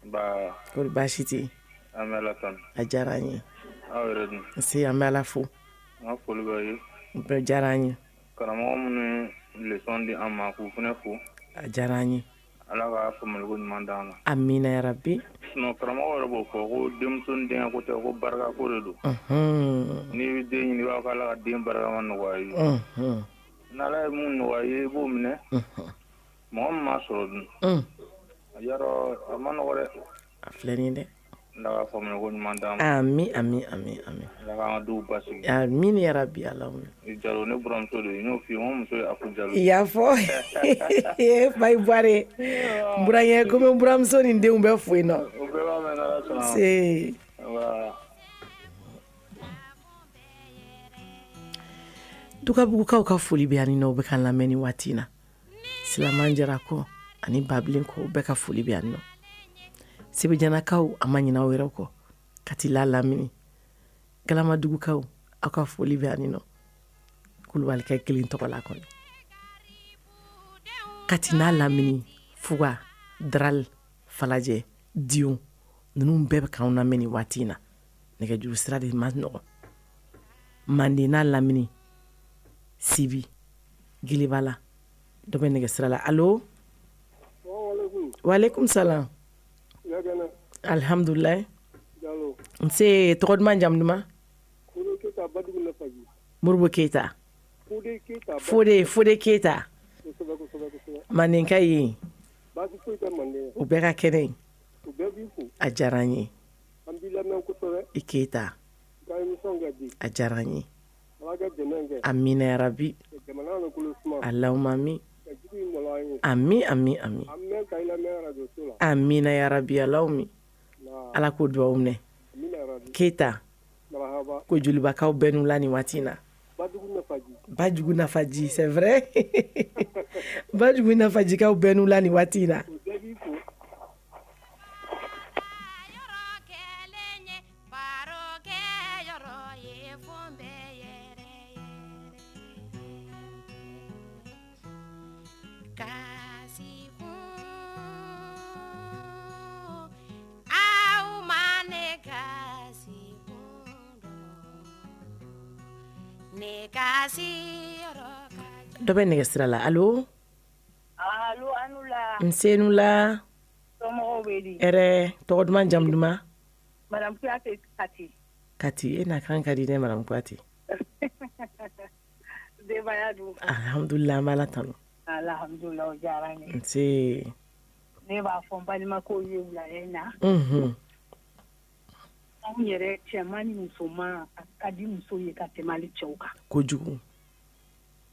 Ba. Kɔri baasi tɛ yen? An bɛ Ala tanu. A diyara an ye. Aw yɛrɛ dun? Nse an bɛ Ala fo. N ka foli bɛ ye. Bɛɛ diyara an ye. Karamɔgɔ minnu ye leçon di an ma k'u fana fo. A diyara an ye. Ala ka faamuyaliko ɲuman d'an ma. Amina yarabi. Sinon karamɔgɔ yɛrɛ b'o fɔ ko denmuso denkɛ ko tɛ ko barika ko de don. N'i bɛ den ɲini i b'a fɔ Ala ka den barikama nɔgɔya i ye. N'Ala ye mun nɔgɔya i ye i b'o minɛ. Mɔgɔ min m'a sɔrɔ dun. Yarɔ a ma nɔgɔ dɛ. A filɛ nin ye dɛ. Ala ka faamuyaliko ɲuman d'an ma. Ami. Ala k'an ka duw basigi. Amina yarabi Allahumma. Jalo ne buramuso de ye n y'o f'i ye n ko muso ye Afu Jalo. I y'a fɔ Bayi Boire burankɛ komi buramuso ni denw bɛ fo yen nɔ. O bɛɛ b'a mɛn n'Ala sɔnna. Se. Dugabugukaw ka foli bɛ yan nɔ u bɛ k'an lamɛn ni waati in na Silaman Jara kɔ ani Babilen kɔ u bɛɛ ka foli bɛ yan nɔ Sebejanakaw a ma ɲinɛ aw yɛrɛ kɔ Katila Lamini Galamadugukaw aw ka foli bɛ yan nɔ Kulubalikɛ kelen tɔgɔ la kɔni Katina Lamini Fuga Dral Falajɛ Dion ninnu bɛɛ bɛ k'anw lamɛn ni waati in na nɛgɛjuru sira de ma nɔgɔ Mandena Lamini Sibi Gilibala dɔ bɛ nɛgɛ sira la allo. Wa alaikum salam. Alhamdulillah. Nse tɔgɔ duman jamu duman? Moribo Keita. Fode Keita. Mandenka ye u bɛɛ ka kɛnɛ ye a diyara an ye i Keita a diyara an ye amina yarabi Allahumma amin amin amina yarabi Allahumma Ala k'o duwawu minɛ Keita ko jolibakaw bɛɛ n'u la nin waati in na Bajugu Nafaji c'est vrai Bajugu Nafajikaw bɛɛ n'u la nin waati in na dɔ bɛ nɛgɛ sira la allo. Allo Anula. Nsenula. Somɔgɔw bɛ di. Ɛrɛ tɔgɔ duman jamu duman? Madame Kuyate Kati. Kati e na kan ka di dɛ Madame Kuyate. denbaya dun? Alhamdulillah an b'a la tanu. Alhamdulillah o diyara n ye. Nse. Ne b'a fɔ n balimakow ye wulalen na. Anw yɛrɛ cɛman ni musoman a ka di musow ye ka tɛmɛ hali cɛw kan. Kojugu.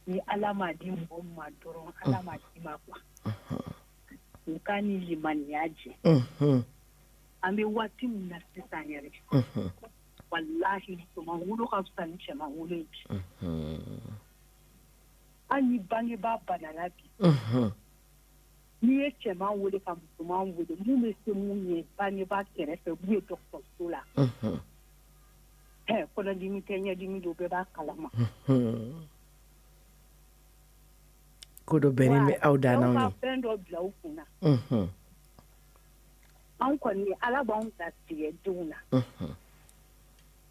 Ni Ala m'a di mɔgɔ min ma dɔrɔn Ala m'a di ma quoi. U ka ni limaniya jɛ. An bɛ waati min na sisan yɛrɛ. Walahi musoman wolo ka fisa ni cɛman wolo ye bi. Hali ni bangebaa banala bi. N'i ye cɛman wele ka musoman wele mun bɛ se mun ye bangebaa kɛrɛfɛ mun ye dɔgɔtɔrɔso la. Kɔnɔdimi tɛ ɲɛdimi don bɛɛ b'a kalama. Ko dɔ bɛnnen bɛ aw da n'anw ye. Aw ka fɛn dɔ bila u kun na. Anw kɔni Ala b'anw garijɛgɛ denw na.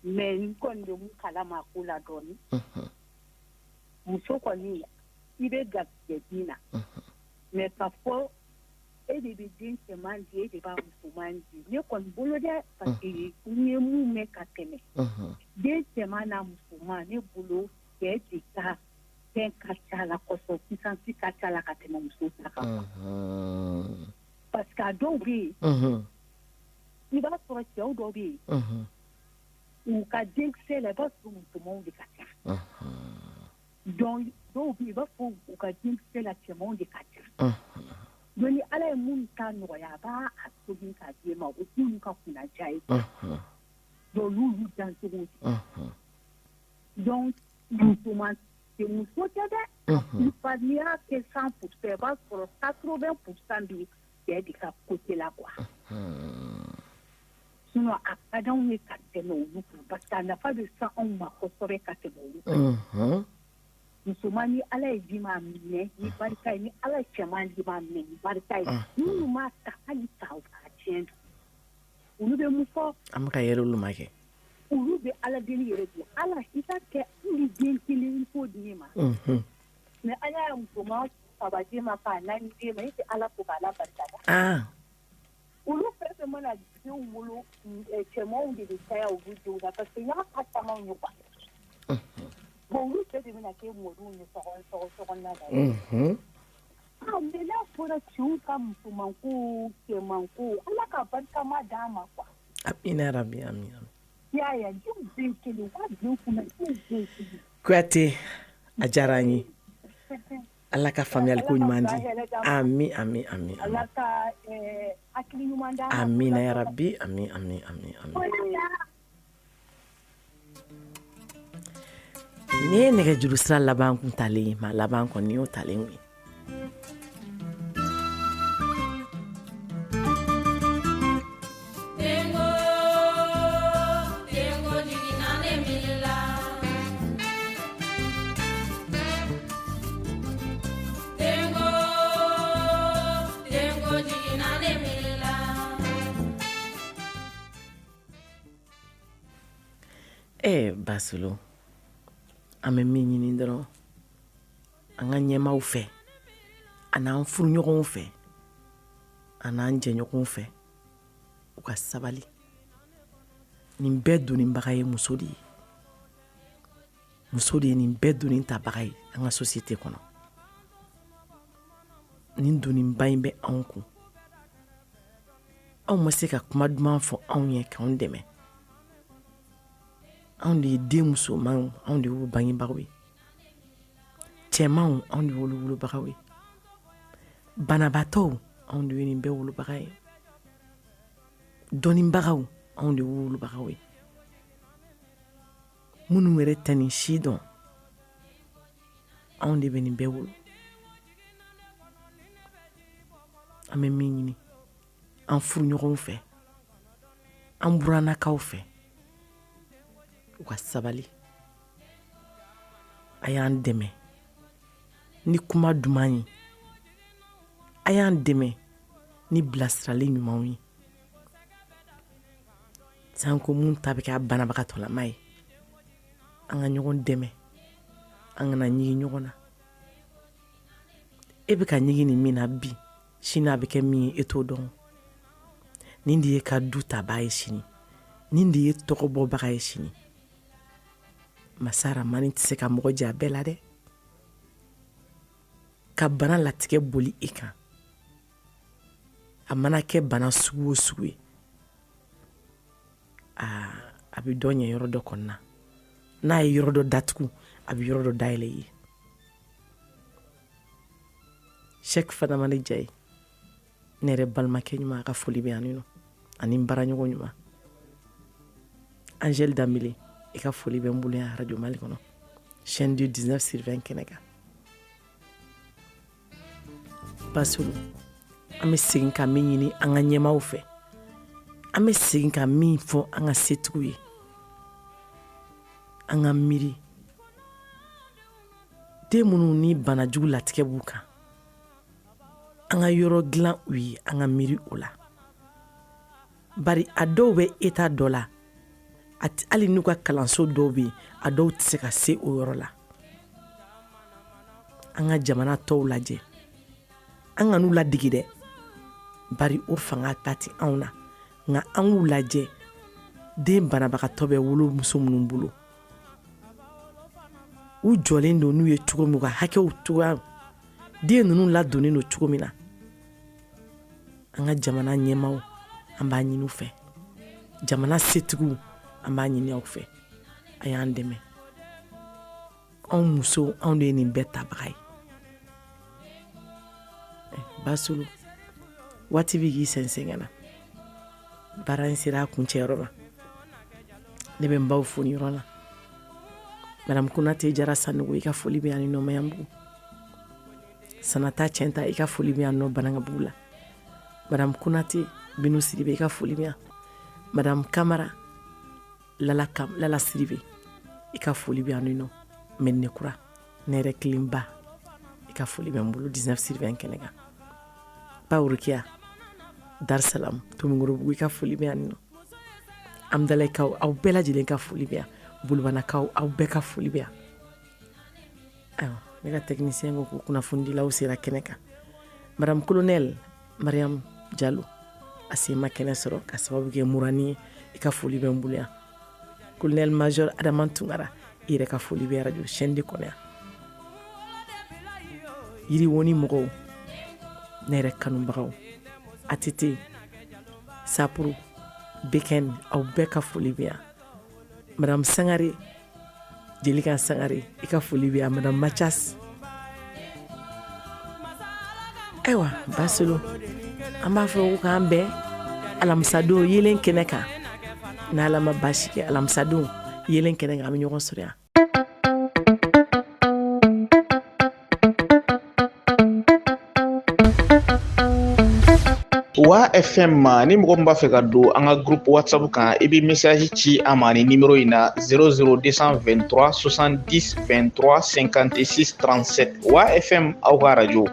Mais n kɔni bɛ mun kalama ko la dɔɔni. Muso kɔni i bɛ garijɛgɛ den na. Mais ka fɔ e de bɛ den cɛman di e de b'a musoman di ne kɔni bolo dɛ parce que n ye mun mɛn ka tɛmɛ. Den cɛman n'a musoman ne bolo cɛ de ka fɛn ka ca la kɔsɔbɛ puissance ka ca la ka tɛmɛ muso ta kan. Parce que a dɔw bɛ yen i b'a sɔrɔ cɛw dɔw bɛ yen u ka denkisɛ la i b'a sɔrɔ musomanw de ka ca. Donc dɔw bɛ yen i b'a fɔ u ka denkisɛ la cɛmanw de ka ca. Donc ni Ala ye mun ta nɔgɔya a b'a tobi k'a d'e ma o t'olu ka kunnaja ye. Donc y'olu dancogo di. Donc musoman muso tɛ dɛ. N'i y'a kɛ 100% i b'a sɔrɔ 80% bɛ cɛ de ka côté la quoi. Sinon a ka d'anw ye ka tɛmɛ olu kan parce que a nafa bɛ se anw ma kosɛbɛ ka tɛmɛ olu kan. Musoman ni Ala ye di ma minɛ ni barika ye ni Ala ye cɛman di ma minɛ ni barika ye minnu m'a ta hali ta o ka tiɲɛ don olu bɛ mun fɔ. An bɛ ka yɛrɛ olu ma kɛ. Olu bɛ Ala deli yɛrɛ de Ala i ka kɛ hali den kelen ko di ma. Mais Ala ye musoman 3 di ma k'a 4 di ma i tɛ Ala fo k'Ala barika da. Olu fɛn fɛn mana denw wolo cɛmanw de bɛ caya olu denw na parce que y'a ka camanw ye quoi. Bon olu bɛɛ de bɛna kɛ mɔdenw ye sɔgɔsɔgɔla la. Mais n'a fɔra cɛw ka musomanko cɛmanko Ala ka barikama d'a ma quoi. Amina rabi amina. Y'a ye denw den kelen u ka denw kunna denw den kelen. Kuyate a diyara an ye. Ala ka faamuyali ko ɲuman di. Ami ami ami. Ala ka hakili ɲuman d'a ma. Amina ya rabi ami ami ami ami. Ni ye nɛgɛjuru sira laban kun talen ye ma laban kɔni y'o talen ye. Basolo an bɛ min ɲini dɔrɔn an ka ɲɛmaw fɛ a n'an furuɲɔgɔnw fɛ a n'an jɛɲɔgɔnw fɛ u ka sabali nin bɛɛ donnibaga ye muso de ye muso de ye nin bɛɛ donni tabaga ye an ka société kɔnɔ nin donniba in bɛ anw kun anw ma se ka kuma duman fɔ anw ye k'anw dɛmɛ anw de ye den musomanw anw de y'u bangebagaw ye cɛmanw anw de y'olu wolobagaw ye banabaatɔw anw de ye nin bɛɛ wolobaga ye dɔnnibagaw anw de y'u wolobagaw ye minnu yɛrɛ tɛ nin si dɔn anw de bɛ nin bɛɛ wolo an bɛ min ɲini an furuɲɔgɔnw fɛ an burannakaw fɛ u ka sabali a y'an dɛmɛ ni kuma duman ye a y'an dɛmɛ ni bilasirali ɲumanw ye sanko mun ta bɛ kɛ a banabagatɔlama ye an ka ɲɔgɔn dɛmɛ an kana ɲigi ɲɔgɔn na e bɛ ka ɲigi nin min na bi sini a bɛ kɛ min ye e t'o dɔn nin de ye ka du taba ye sini nin de ye tɔgɔ bɔbaga ye sini Masara mani tɛ se ka mɔgɔ jɛ a bɛɛ la dɛ ka bana latigɛ boli i kan a mana kɛ bana sugu o sugu ye a bɛ dɔ ɲɛ yɔrɔ dɔ kɔnɔna n'a ye yɔrɔ dɔ datugu a bɛ yɔrɔ dɔ dayɛlɛ i ye Cheikh fana ma ne diya ye ne yɛrɛ balimakɛ ɲuman a ka foli bɛ yan nɔ ani n baraɲɔgɔn ɲuman Angèle Dambélé i ka foli bɛ n bolo yan Radio Mali kɔnɔ chaîne du 19/20 kɛnɛ kan Basolo an bɛ segin ka min ɲini an ka ɲɛmaaw fɛ an bɛ segin ka min fɔ an ka setigiw ye an ka miiri den minnu ni bana jugu latigɛ b'u kan an ka yɔrɔ dilan u ye an ka miiri o la bari a dɔw bɛ état dɔ la hali n'u ka kalanso dɔw bɛ yen a dɔw tɛ se ka se o yɔrɔ la an ka jamana tɔw lajɛ an ka n'u ladigi dɛ bari o fanga ta tɛ anw na nka an k'u lajɛ den banabagatɔ bɛ wolo muso minnu bolo u jɔlen don n'u ye cogo min u ka hakɛw cogoya den ninnu ladonnen don cogo min na an ka jamana ɲɛmaaw an b'a ɲini u fɛ jamana setigiw an b'a ɲini aw fɛ a y'an dɛmɛ anw muso anw de ye nin bɛɛ tabaga ye Basolo waati bɛ k'i sɛnsɛn na baara in sera a kuncɛyɔrɔ la ne bɛ n baw fo nin yɔrɔ la Madame Konate Jara Sanogo i ka foli bɛ yan nɔ Mayanbugu Sanata Cɛnta i ka foli bɛ yan nɔ Banangabugu la Madame Konate Binu Sidibe i ka foli bɛ yan Madame Kamara Lala Sidibe i ka foli bɛ yan nɔ Medinekura ne yɛrɛ kilenba i ka foli bɛ n bolo 19/20 kɛnɛ kan Pawurikiya Darsalam Tomingorobugu i ka foli bɛ yan nɔ Amdalaikaw aw bɛɛ lajɛlen ka foli bɛ yan Bulubanakaw aw bɛɛ ka foli bɛ yan ayiwa ne ka technicien ko kunnafonidilaw sera kɛnɛ kan Madame Colonel Mariam Diallo a se ma kɛnɛ sɔrɔ ka sababu kɛ murani ye i ka foli bɛ n bolo yan Colonel Major Adama Tunkara i yɛrɛ ka foli bɛ radio chaîne de kɔnɔ yan Yiriwoni mɔgɔw ne yɛrɛ kanubagaw ATT Sapuru Beken aw bɛɛ ka foli bɛ yan Madame Sangare Jelika Sangare i ka foli bɛ yan Madame Machas ayiwa Basolo an b'a fɔ ko k'an bɛn alamisadon yelen kɛnɛ kan n'Ala ma baasi kɛ alamisadon yelen kɛnɛ kan an bɛ ɲɔgɔn sɔrɔ yan Wa FM ni mɔgɔ min b'a fɛ ka don an ka groupe WhatsApp kan i bɛ message ci an ma ni numéro in na 00223 70 23 56 37 Wa FM aw ka radio